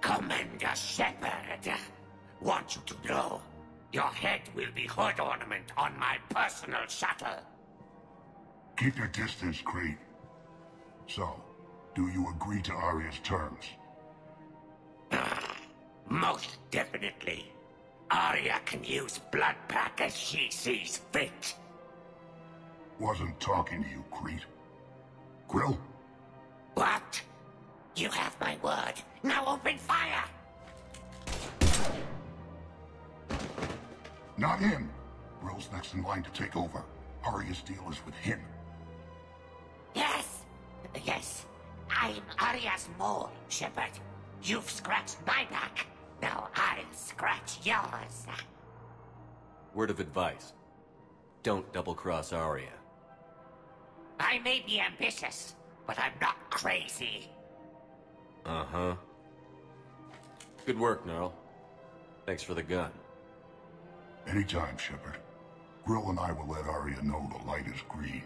Commander Shepard, want you to know, your head will be hood ornament on my personal shuttle. Keep your distance, Crete. So, do you agree to Arya's terms? Most definitely. Arya can use blood pack as she sees fit. Wasn't talking to you, Crete. Quill? What? You have my word. Now open fire! Not him. Grill's next in line to take over. Arya's deal is with him. Yes. Yes. I'm Arya's mole, Shepard. You've scratched my back. Now I'll scratch yours. Word of advice. Don't double-cross Arya. I may be ambitious, but I'm not crazy. Uh-huh. Good work, Gnarl. Thanks for the gun. Anytime, Shepard. Grill and I will let Arya know the light is green.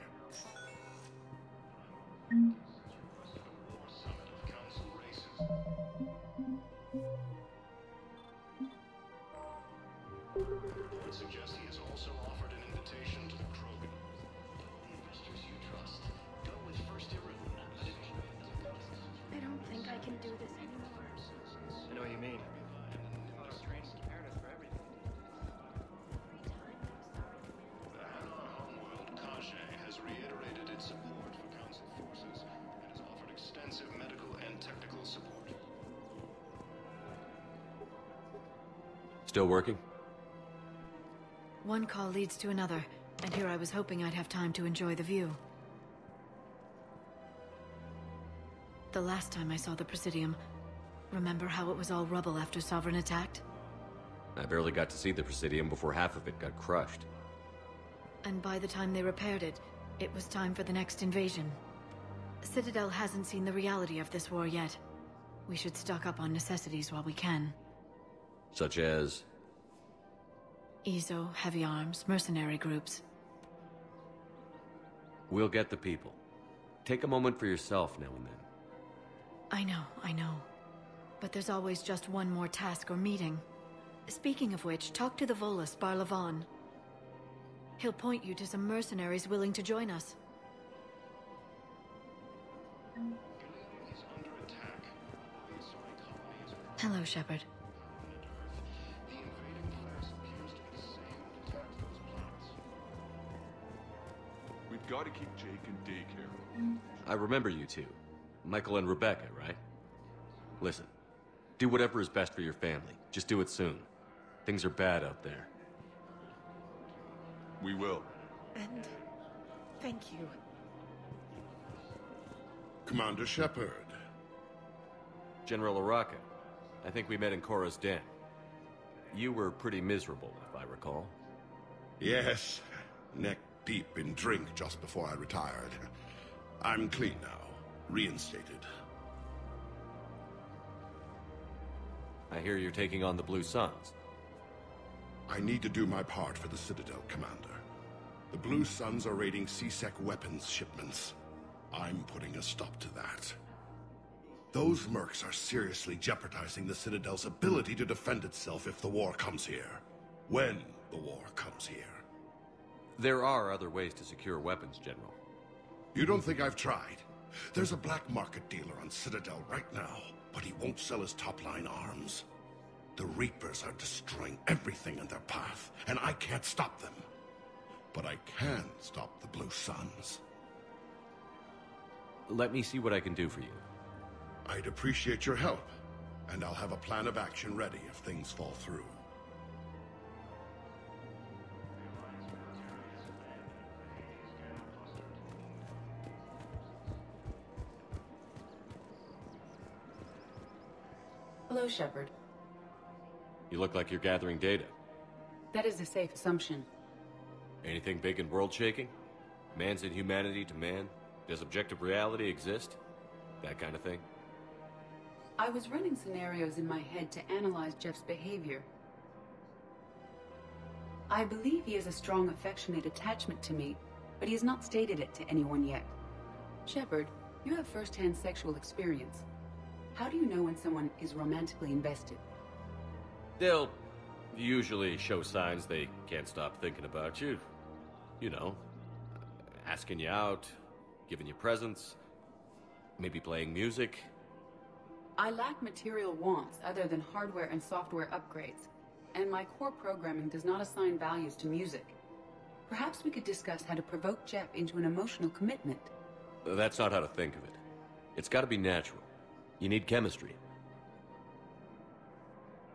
Reports suggest he has also offered an invitation to the Krogan. The investors you trust. Go with First Irun. I don't think I can do this anymore. I know what you mean. Strange prepared us for everything. The Hanon homeworld, Kajay, has reiterated its support for Council forces and has offered extensive medical and technical support. Still working? One call leads to another, and here I was hoping I'd have time to enjoy the view. The last time I saw the Presidium, remember how it was all rubble after Sovereign attacked? I barely got to see the Presidium before half of it got crushed. And by the time they repaired it, it was time for the next invasion. Citadel hasn't seen the reality of this war yet. We should stock up on necessities while we can. Such as? EZO, heavy arms, mercenary groups. We'll get the people. Take a moment for yourself now and then. I know. But there's always just one more task or meeting. Speaking of which, talk to the Volus, Barlavan. He'll point you to some mercenaries willing to join us. Hello, Shepard. We've got to keep Jake in daycare. I remember you two. Michael and Rebecca, right? Listen, do whatever is best for your family. Just do it soon. Things are bad out there. We will. And thank you. Commander Shepard. General Araka, I think we met in Korra's den. You were pretty miserable, if I recall. Yes, neck deep in drink just before I retired. I'm clean now, reinstated. I hear you're taking on the Blue Suns. I need to do my part for the Citadel, Commander. The Blue Suns are raiding CSEC weapons shipments. I'm putting a stop to that. Those mercs are seriously jeopardizing the Citadel's ability to defend itself if the war comes here. When the war comes here. There are other ways to secure weapons, General. You don't think I've tried? There's a black market dealer on Citadel right now, but he won't sell his top-line arms. The Reapers are destroying everything in their path, and I can't stop them. But I can stop the Blue Suns. Let me see what I can do for you. I'd appreciate your help, and I'll have a plan of action ready if things fall through. Hello, Shepard. You look like you're gathering data. That is a safe assumption. Anything big and world-shaking? Man's inhumanity to man? Does objective reality exist? That kind of thing? I was running scenarios in my head to analyze Jeff's behavior. I believe he has a strong affectionate attachment to me, but he has not stated it to anyone yet. Shepard, you have first-hand sexual experience. How do you know when someone is romantically invested? They'll usually show signs they can't stop thinking about you. You know, asking you out, giving you presents. Maybe playing music? I lack material wants other than hardware and software upgrades, and my core programming does not assign values to music. Perhaps we could discuss how to provoke Jep into an emotional commitment. That's not how to think of it. It's gotta be natural. You need chemistry.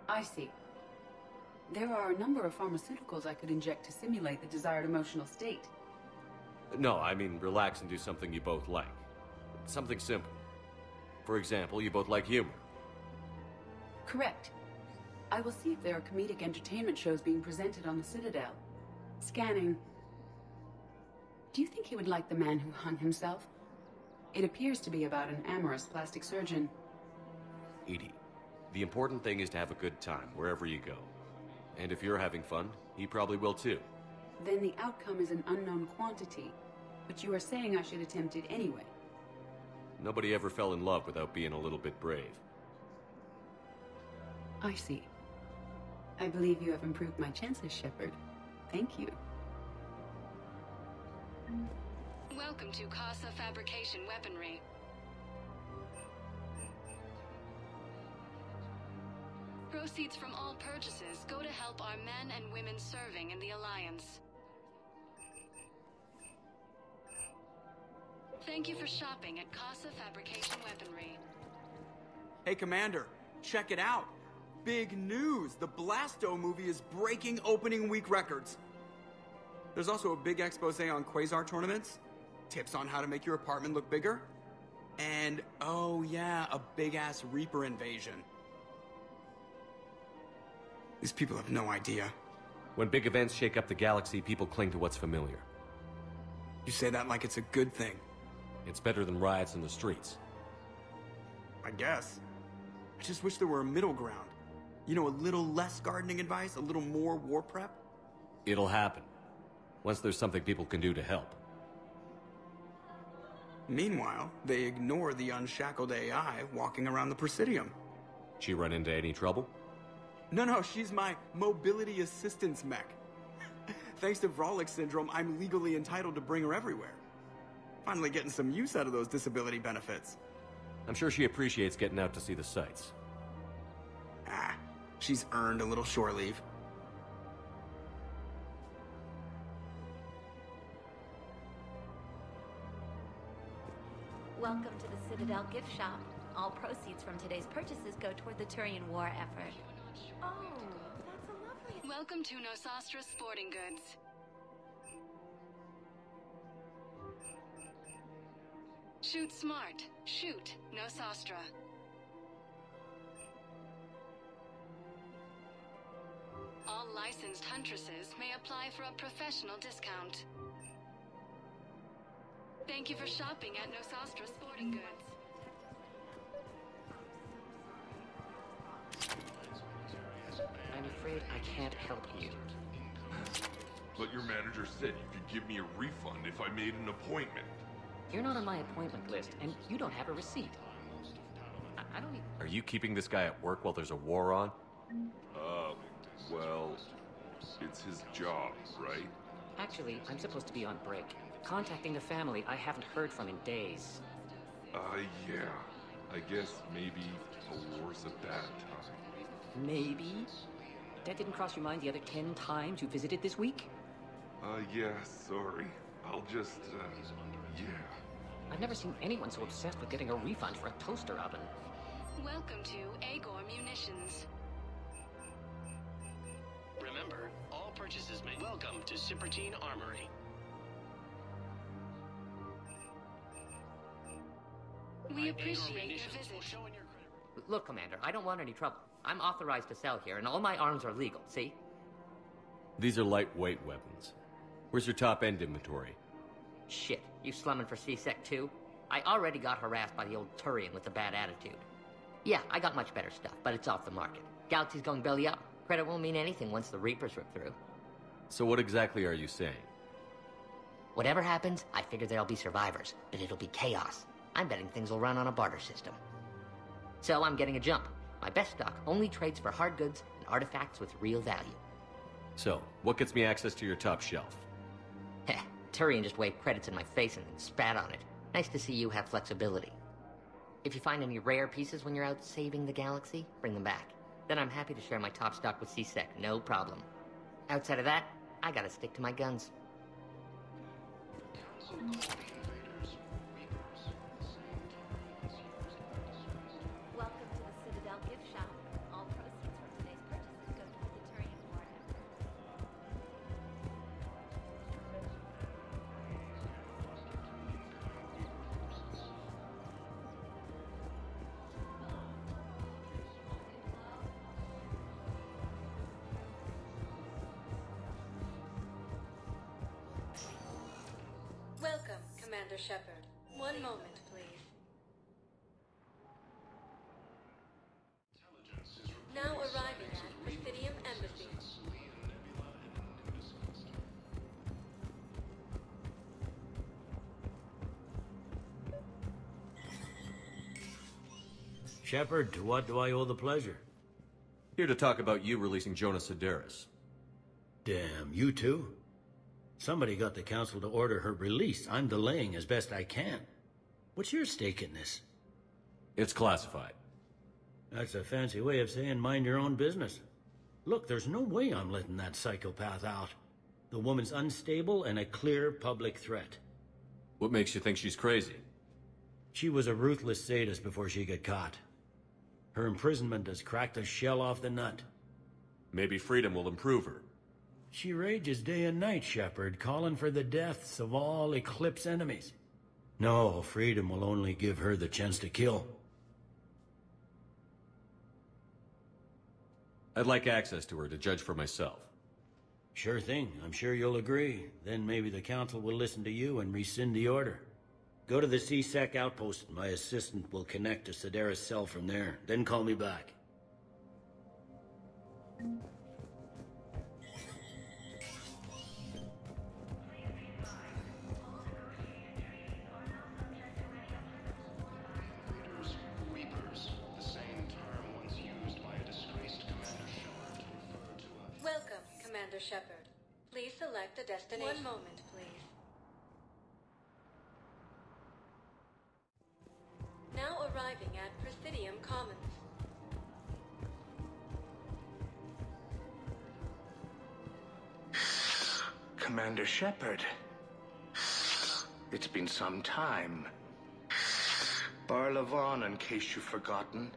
I see. There are a number of pharmaceuticals I could inject to simulate the desired emotional state. No, I mean relax and do something you both like. Something simple. For example, you both like humor. Correct. I will see if there are comedic entertainment shows being presented on the Citadel. Scanning. Do you think he would like The Man Who Hung Himself? It appears to be about an amorous plastic surgeon. Edie, the important thing is to have a good time wherever you go. And if you're having fun, he probably will too. Then the outcome is an unknown quantity. But you are saying I should attempt it anyway. Nobody ever fell in love without being a little bit brave. I see. I believe you have improved my chances, Shepard. Thank you. Welcome to Casa Fabrication Weaponry. Proceeds from all purchases go to help our men and women serving in the Alliance. Thank you for shopping at Casa Fabrication Weaponry. Hey, Commander, check it out. Big news! The Blasto movie is breaking opening week records. There's also a big expose on Quasar tournaments, tips on how to make your apartment look bigger, and, oh yeah, a big-ass Reaper invasion. These people have no idea. When big events shake up the galaxy, people cling to what's familiar. You say that like it's a good thing. It's better than riots in the streets. I guess. I just wish there were a middle ground. You know, a little less gardening advice, a little more war prep. It'll happen. Once there's something people can do to help. Meanwhile, they ignore the unshackled AI walking around the Presidium. She run into any trouble? No, she's my mobility assistance mech. Thanks to Vrolic syndrome, I'm legally entitled to bring her everywhere. Finally getting some use out of those disability benefits. I'm sure she appreciates getting out to see the sights. Ah, she's earned a little shore leave. Welcome to the Citadel gift shop. All proceeds from today's purchases go toward the Turian war effort. Oh, that's a lovely... Welcome to Nosastra Sporting Goods. Shoot smart. Shoot Nosastra. All licensed huntresses may apply for a professional discount. Thank you for shopping at Nosastra Sporting Goods. I'm afraid I can't help you. But your manager said you could give me a refund if I made an appointment. You're not on my appointment list, and you don't have a receipt. I don't even... Are you keeping this guy at work while there's a war on? Well, it's his job, right? Actually, I'm supposed to be on break. Contacting the family I haven't heard from in days. Yeah. I guess maybe a war's a bad time. Maybe? That didn't cross your mind the other 10 times you visited this week? Yeah, sorry. I'll just, yeah. I've never seen anyone so obsessed with getting a refund for a toaster oven. Welcome to Agor Munitions. Remember, all purchases made. Welcome to Cypertine Armory. We appreciate your visit. Look, Commander, I don't want any trouble. I'm authorized to sell here, and all my arms are legal, see? These are lightweight weapons. Where's your top-end inventory? Shit, you slumming for C-Sec too? I already got harassed by the old Turian with the bad attitude. Yeah, I got much better stuff, but it's off the market. Galaxy's going belly up. Credit won't mean anything once the Reapers rip through. So what exactly are you saying? Whatever happens, I figure there'll be survivors, but it'll be chaos. I'm betting things will run on a barter system. So I'm getting a jump. My best stock only trades for hard goods and artifacts with real value. So, what gets me access to your top shelf? Heh, Turian just waved credits in my face and then spat on it. Nice to see you have flexibility. If you find any rare pieces when you're out saving the galaxy, bring them back. Then I'm happy to share my top stock with C-Sec, no problem. Outside of that, I gotta stick to my guns. Welcome to the Citadel gift shop. All proceeds from today's purchases go toward the Turian War effort. Welcome, Commander Shepard. One moment, please. Now arriving at Presidium Embassy. Shepard, to what do I owe the pleasure? Here to talk about you releasing Jonas Sedaris. Damn, you too? Somebody got the council to order her release. I'm delaying as best I can. What's your stake in this? It's classified. That's a fancy way of saying mind your own business. Look, there's no way I'm letting that psychopath out. The woman's unstable and a clear public threat. What makes you think she's crazy? She was a ruthless sadist before she got caught. Her imprisonment has cracked the shell off the nut. Maybe freedom will improve her. She rages day and night, Shepard, calling for the deaths of all Eclipse enemies. No, freedom will only give her the chance to kill. I'd like access to her to judge for myself. Sure thing. I'm sure you'll agree. Then maybe the council will listen to you and rescind the order. Go to the C-Sec outpost. My assistant will connect to Sedaris' cell from there. Then call me back. Reapers, the same term once used by a disgraced Commander Shepard to refer to a... Welcome, Commander Shepard. Please select a destination. One moment, please. Now arriving at Presidium Commons. Commander Shepard. It's been some time. Barlavon, in case you've forgotten.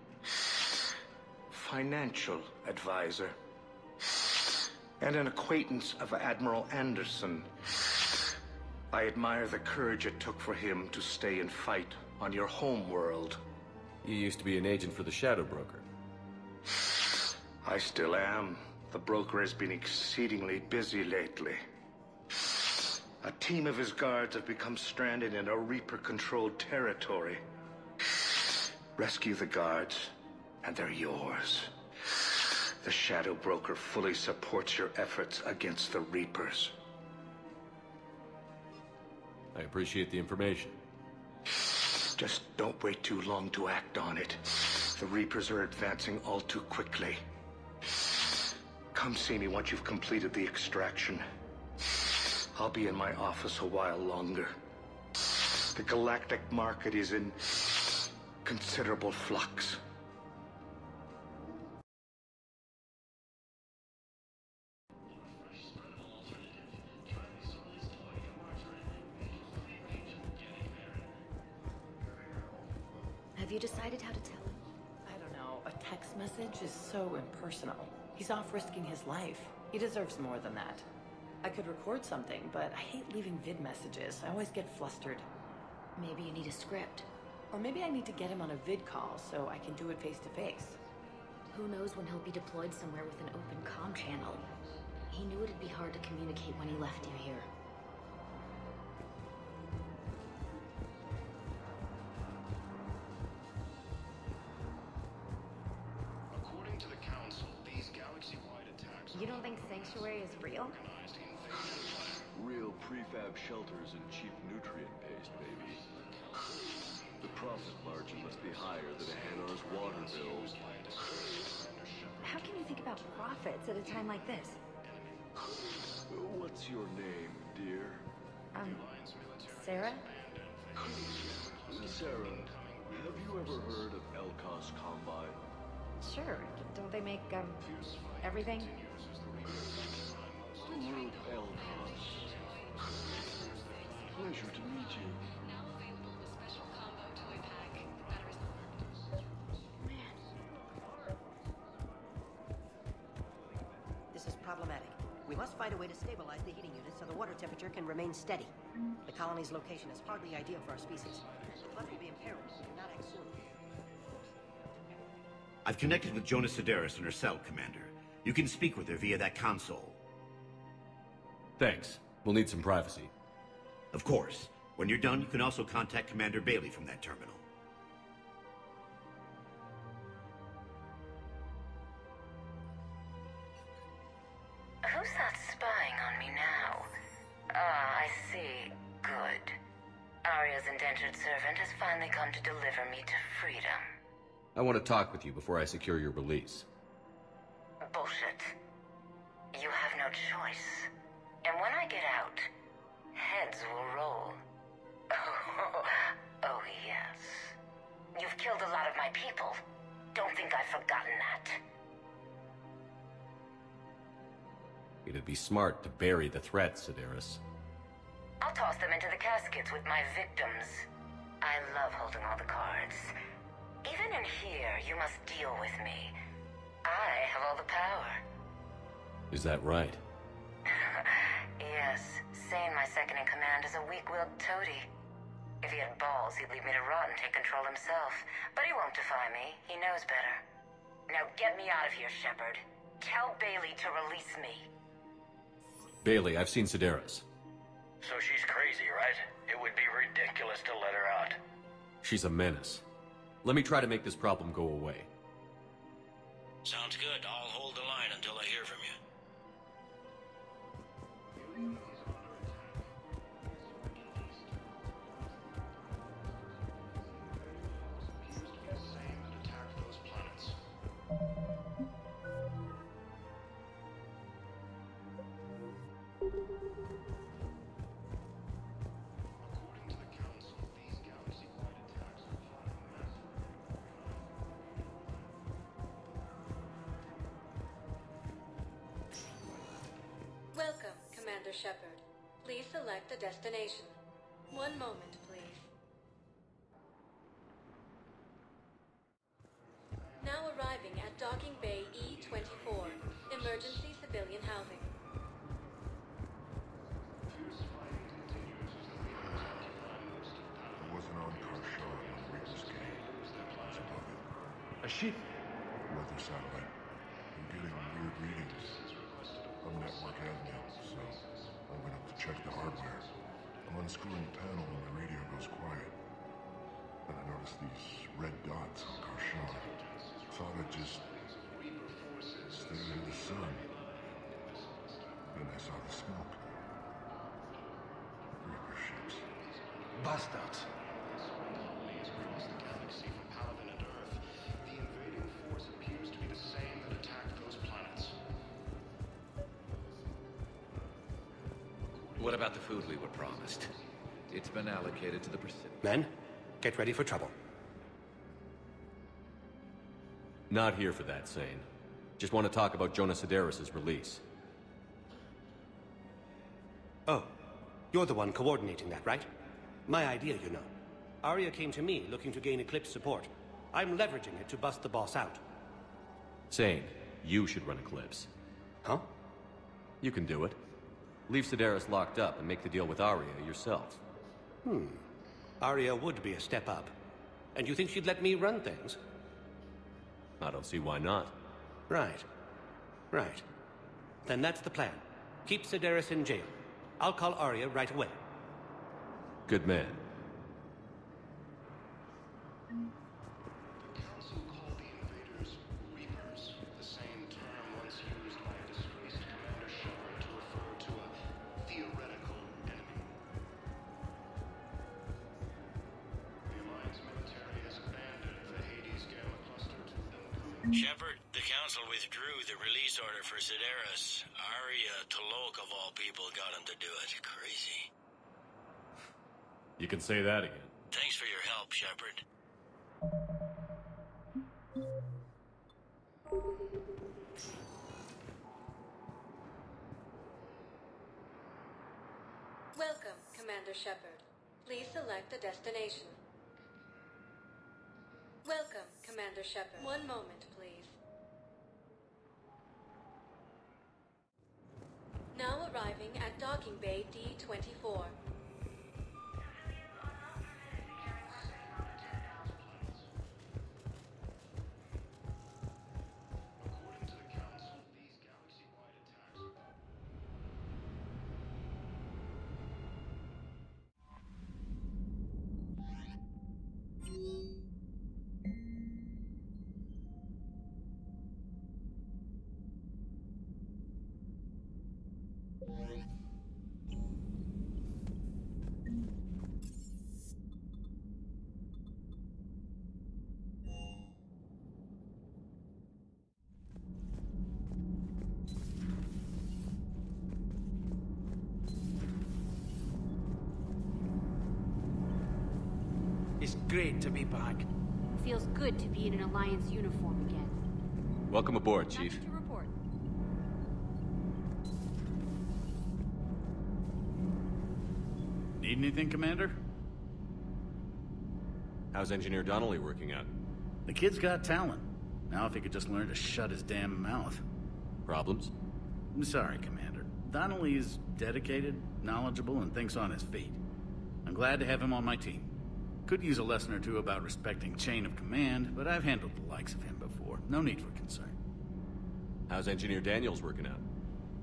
Financial advisor. And an acquaintance of Admiral Anderson. I admire the courage it took for him to stay and fight on your home world. You used to be an agent for the Shadow Broker. I still am. The broker has been exceedingly busy lately. A team of his guards have become stranded in a Reaper-controlled territory. Rescue the guards, and they're yours. The Shadow Broker fully supports your efforts against the Reapers. I appreciate the information. Just don't wait too long to act on it. The Reapers are advancing all too quickly. Come see me once you've completed the extraction. I'll be in my office a while longer. The galactic market is in considerable flux. Have you decided how to tell him? I don't know. A text message is so impersonal. He's off risking his life. He deserves more than that. I could record something, but I hate leaving vid messages. I always get flustered. Maybe you need a script. Or maybe I need to get him on a vid call so I can do it face to face. Who knows when he'll be deployed somewhere with an open comm channel. He knew it'd be hard to communicate when he left you here. According to the Council, these galaxy-wide attacks... You don't think Sanctuary is real? Real prefab shelters and cheap nutrient paste, baby. The profit margin must be higher than a Hanar's water bill. How can you think about profits at a time like this? What's your name, dear? Sarah? Sarah, Have you ever heard of Elkos Combine? Sure. Don't they make, everything? Group Elkos. Pleasure to meet you. This is problematic. We must find a way to stabilize the heating unit so the water temperature can remain steady. The colony's location is hardly ideal for our species. The flood will be imperiled if we do not act soon. I've connected with Jonah Sedaris and her cell, Commander. You can speak with her via that console. Thanks. We'll need some privacy. Of course. When you're done, you can also contact Commander Bailey from that terminal. Who's that spying on me now? Ah, I see. Good. Arya's indentured servant has finally come to deliver me to freedom. I want to talk with you before I secure your release. Bullshit. You have no choice. And when I get out, heads will roll. Oh, yes. You've killed a lot of my people. Don't think I've forgotten that. It'd be smart to bury the threat, Sedaris. I'll toss them into the caskets with my victims. I love holding all the cards. Even in here, you must deal with me. I have all the power. Is that right? Yes, Sane, my second-in-command, is a weak-willed toady. If he had balls, he'd leave me to rot and take control himself. But he won't defy me. He knows better. Now get me out of here, Shepard. Tell Bailey to release me. Bailey, I've seen Sedaris. So she's crazy, right? It would be ridiculous to let her out. She's a menace. Let me try to make this problem go away. Sounds good. I'll hold the line until I hear from you. Welcome, Commander Shepard. Please select a destination. One moment, please. Now arriving at Docking Bay E-24, emergency civilian housing. I wasn't on Karshan when Reapers came. I was above it. A ship? Weather satellite. I'm getting weird readings. I'm network admin, so I went up to check the hardware. I'm unscrewing the panel when the radio goes quiet. Then I noticed these red dots on Karshan. Thought I'd just stay in the sun. Then I saw the smoke. Reaper ships. Bastards. What about the food we were promised? It's been allocated to the Pacific. Men, get ready for trouble. Not here for that, Sane. Just want to talk about Jonah Sedaris' release. Oh, you're the one coordinating that, right? My idea, you know. Arya came to me looking to gain Eclipse support. I'm leveraging it to bust the boss out. Sane, you should run Eclipse. Huh? You can do it. Leave Sedaris locked up and make the deal with Arya yourself. Arya would be a step up. And you think she'd let me run things? I don't see why not. Right. Right. Then that's the plan. Keep Sedaris in jail. I'll call Arya right away. Good man. The Council called the invaders Reapers, the same term once used by a disgraced Commander Shepard to refer to a theoretical enemy. The Alliance military has abandoned the Hades Gamma Cluster to incoming... Shepard, the Council withdrew the release order for Sedaris. Arya Tolok, of all people, got him to do it. Crazy. You can say that again. Thanks for your help, Shepard. Welcome, Commander Shepard. Please select a destination. Welcome, Commander Shepard. One moment, please. Now arriving at Docking Bay D-24. It's great to be back. Feels good to be in an Alliance uniform again. Welcome aboard, Chief. Nothing to report. Need anything, Commander? How's Engineer Donnelly working out? The kid's got talent. Now if he could just learn to shut his damn mouth. Problems? I'm sorry, Commander. Donnelly is dedicated, knowledgeable, and thinks on his feet. I'm glad to have him on my team. Could use a lesson or two about respecting chain of command, but I've handled the likes of him before. No need for concern. How's Engineer Daniels working out?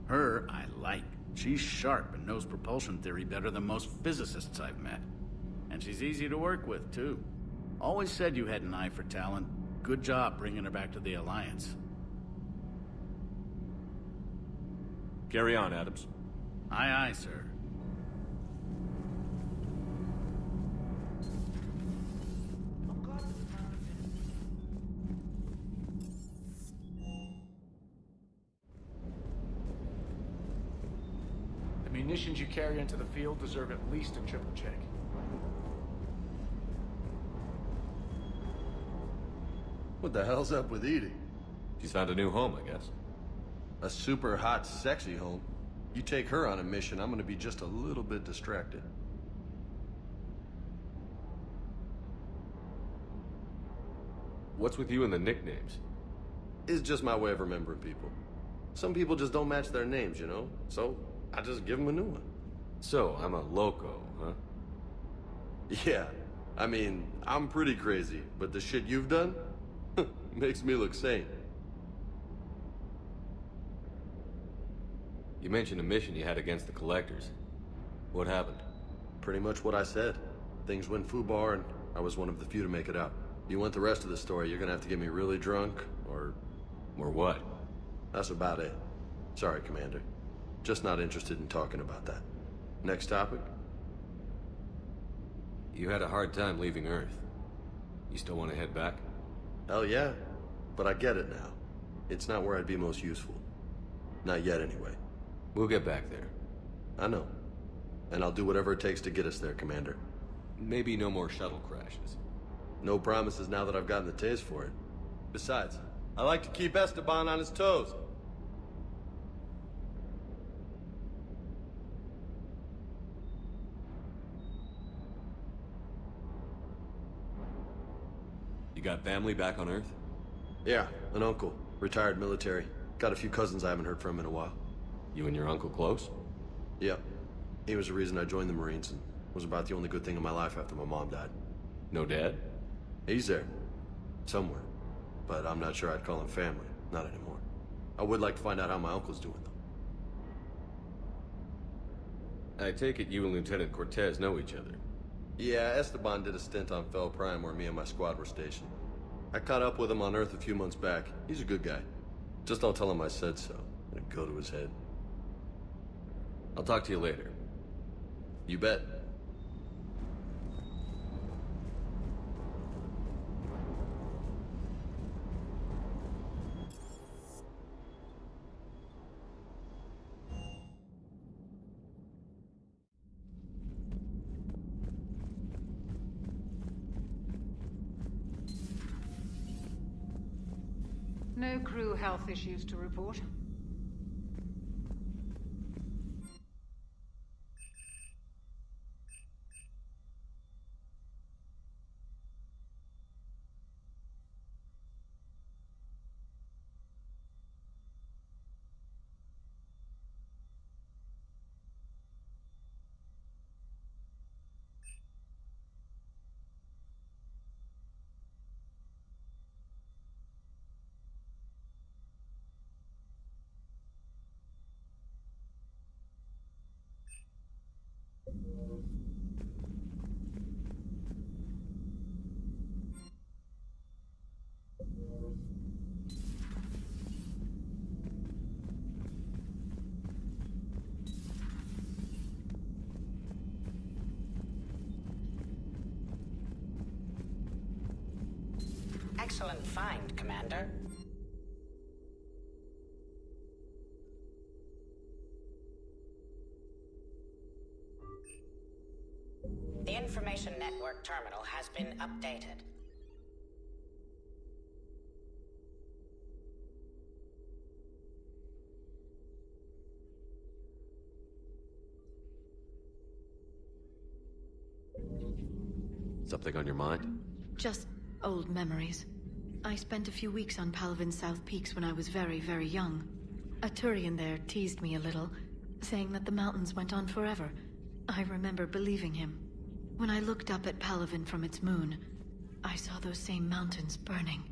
Her, I like. She's sharp and knows propulsion theory better than most physicists I've met. And she's easy to work with, too. Always said you had an eye for talent. Good job bringing her back to the Alliance. Carry on, Adams. Aye, aye, sir. The munitions you carry into the field deserve at least a triple check. What the hell's up with Edie? She's found a new home, I guess. A super hot, sexy home. You take her on a mission, I'm gonna be just a little bit distracted. What's with you and the nicknames? It's just my way of remembering people. Some people just don't match their names, you know? So, I just give them a new one. So, I'm a loco, huh? Yeah. I mean, I'm pretty crazy, but the shit you've done makes me look sane. You mentioned a mission you had against the Collectors. What happened? Pretty much what I said. Things went foobar, and I was one of the few to make it out. You want the rest of the story, you're gonna have to get me really drunk, or... Or what? That's about it. Sorry, Commander. Just not interested in talking about that. Next topic? You had a hard time leaving Earth. You still want to head back? Hell yeah. But I get it now. It's not where I'd be most useful. Not yet, anyway. We'll get back there. I know. And I'll do whatever it takes to get us there, Commander. Maybe no more shuttle crashes. No promises now that I've gotten the taste for it. Besides, I like to keep Esteban on his toes. You got family back on Earth? Yeah, an uncle. Retired military. Got a few cousins I haven't heard from in a while. You and your uncle close? Yep. He was the reason I joined the Marines and was about the only good thing in my life after my mom died. No dad? He's there. Somewhere. But I'm not sure I'd call him family. Not anymore. I would like to find out how my uncle's doing, though. I take it you and Lieutenant Cortez know each other. Yeah, Esteban did a stint on Fel Prime where me and my squad were stationed. I caught up with him on Earth a few months back. He's a good guy. Just don't tell him I said so. It'll go to his head. I'll talk to you later. You bet. No crew health issues to report. Excellent find, Commander. The information network terminal has been updated. Something on your mind? Just old memories. I spent a few weeks on Palvin's South Peaks when I was very, very young. A Turian there teased me a little, saying that the mountains went on forever. I remember believing him. When I looked up at Palvin from its moon, I saw those same mountains burning.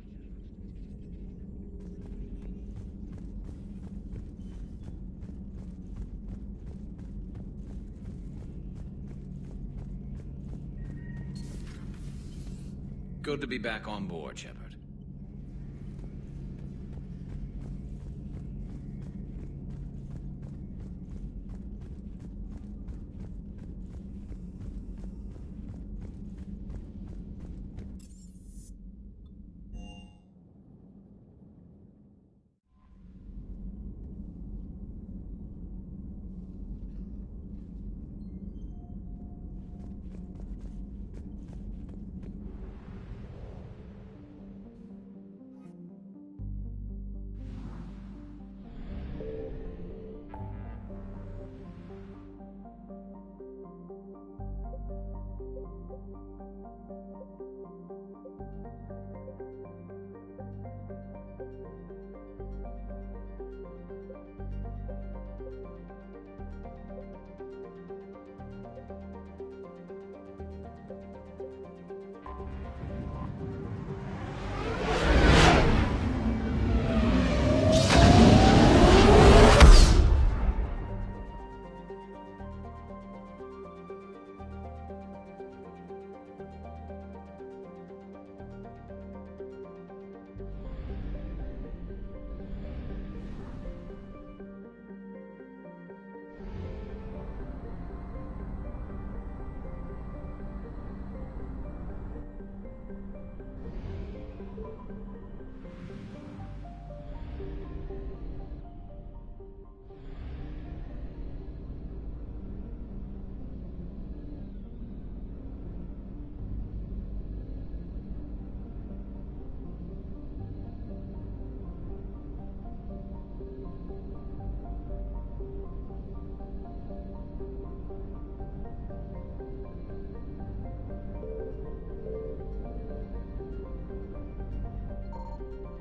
Good to be back on board, Shepard.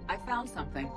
I found something.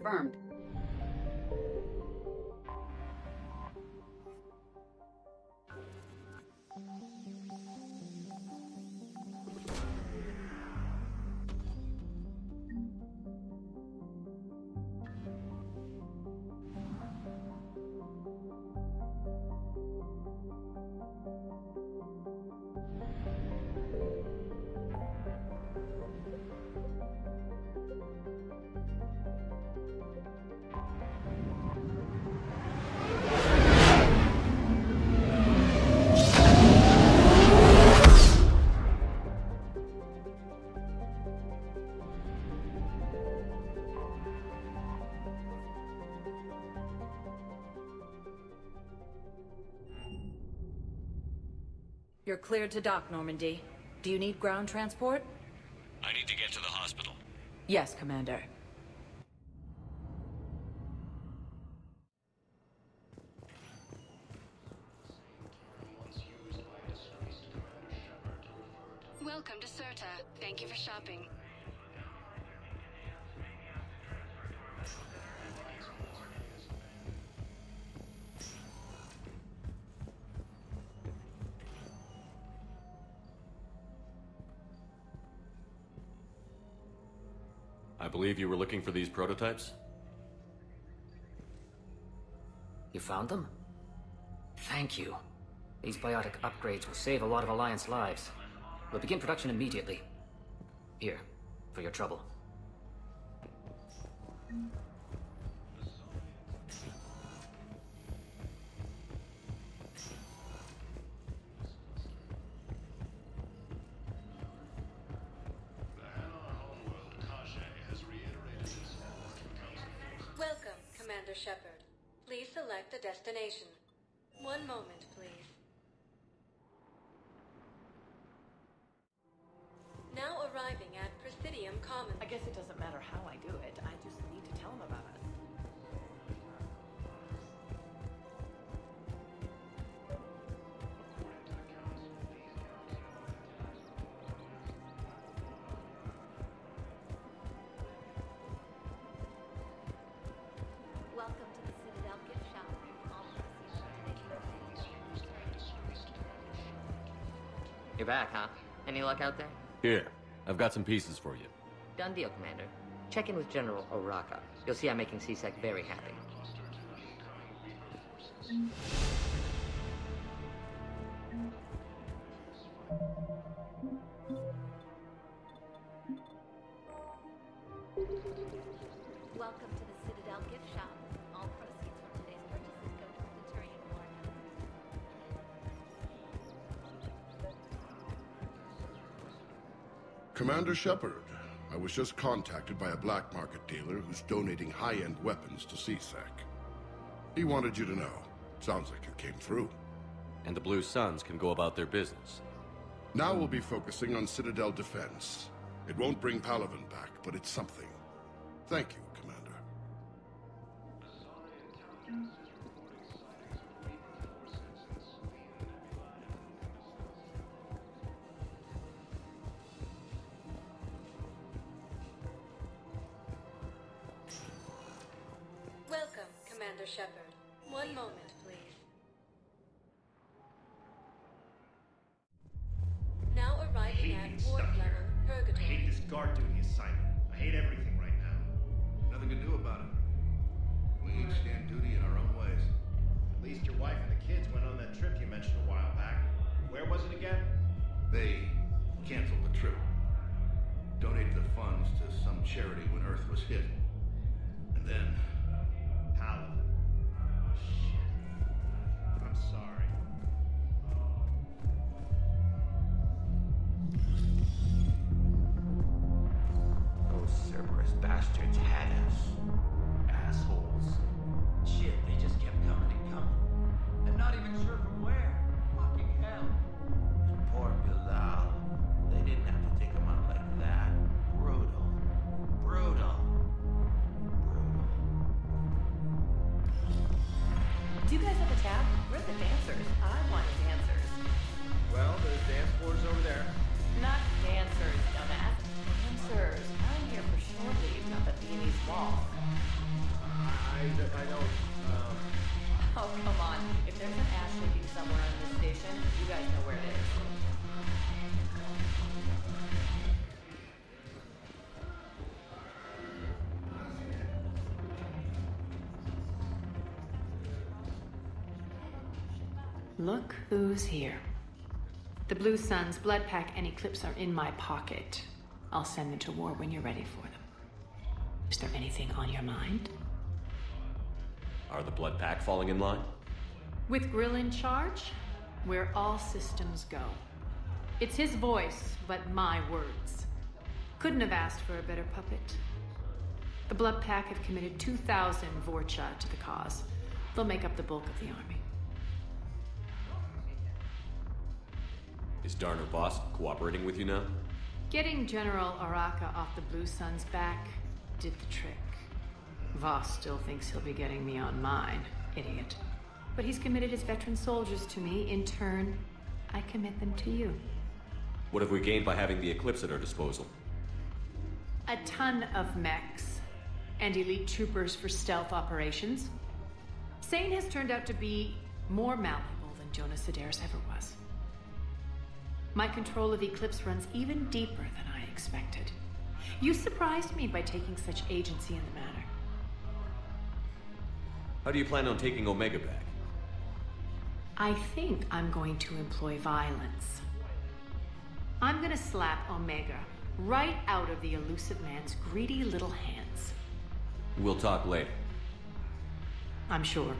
confirmed. You're cleared to dock, Normandy. Do you need ground transport? I need to get to the hospital. Yes, Commander. Welcome to Serta. Thank you for shopping. I believe you were looking for these prototypes? You found them? Thank you. These biotic upgrades will save a lot of Alliance lives. We'll begin production immediately. Here, for your trouble. Welcome, Commander Shepard. Please select a destination. One moment, please. Now arriving at Presidium Commons. I guess it doesn't matter how I do it. I just need to tell them about it. Welcome to the Citadel gift shop. All proceeds from today's purchase. You're back, huh? Any luck out there? Here, I've got some pieces for you. Done deal, Commander. Check in with General Oraka. You'll see I'm making C-Sec very happy. Welcome to the Citadel gift shop. All proceeds from today's purchases go toward the Turian War. Commander Shepard, I was just contacted by a black market dealer who's donating high-end weapons to C-Sec. He wanted you to know. Sounds like you came through. And the Blue Suns can go about their business. Now we'll be focusing on Citadel defense. It won't bring Palaven back, but it's something. Thank you, Commander. Welcome, Commander Shepard. One moment, please. Now arriving at ward level, I Purgatory. hate this guard duty assignment. I hate everything right now. Nothing to do about it. We each stand duty in our own ways. At least your wife and the kids went on that trip you mentioned a while back. Where was it again? They canceled the trip. Donated the funds to some charity when Earth was hit. And then... Paladin. Shit. I'm sorry. Those Cerberus bastards had us. Assholes. Shit, they just kept coming and coming. And not even sure from where. Fucking hell. And poor Bilal. They didn't have to take him out like that. Brutal. Brutal. Do you guys have a tab? We're the dancers. I want dancers. Well, the dance floor's over there. Not dancers, dumbass. Dancers. I'm here for shore leave, not the beanie's wall. I know. Oh, come on. If there's an ass shaking somewhere on this station, you guys know where it is. Look who's here. The Blue Suns, Blood Pack, and Eclipse are in my pocket. I'll send them to war when you're ready for them. Is there anything on your mind? Are the Blood Pack falling in line? With Grill in charge, where all systems go. It's his voice, but my words. Couldn't have asked for a better puppet. The Blood Pack have committed 2,000 Vorcha to the cause. They'll make up the bulk of the army. Is Darner Boss cooperating with you now? Getting General Araka off the Blue Suns' back did the trick. Voss still thinks he'll be getting me on mine, idiot. But he's committed his veteran soldiers to me. In turn, I commit them to you. What have we gained by having the Eclipse at our disposal? A ton of mechs and elite troopers for stealth operations. Sane has turned out to be more malleable than Jonas Sedaris ever was. My control of Eclipse runs even deeper than I expected. You surprised me by taking such agency in the matter. How do you plan on taking Omega back? I think I'm going to employ violence. I'm gonna slap Omega right out of the elusive man's greedy little hands. We'll talk later. I'm sure.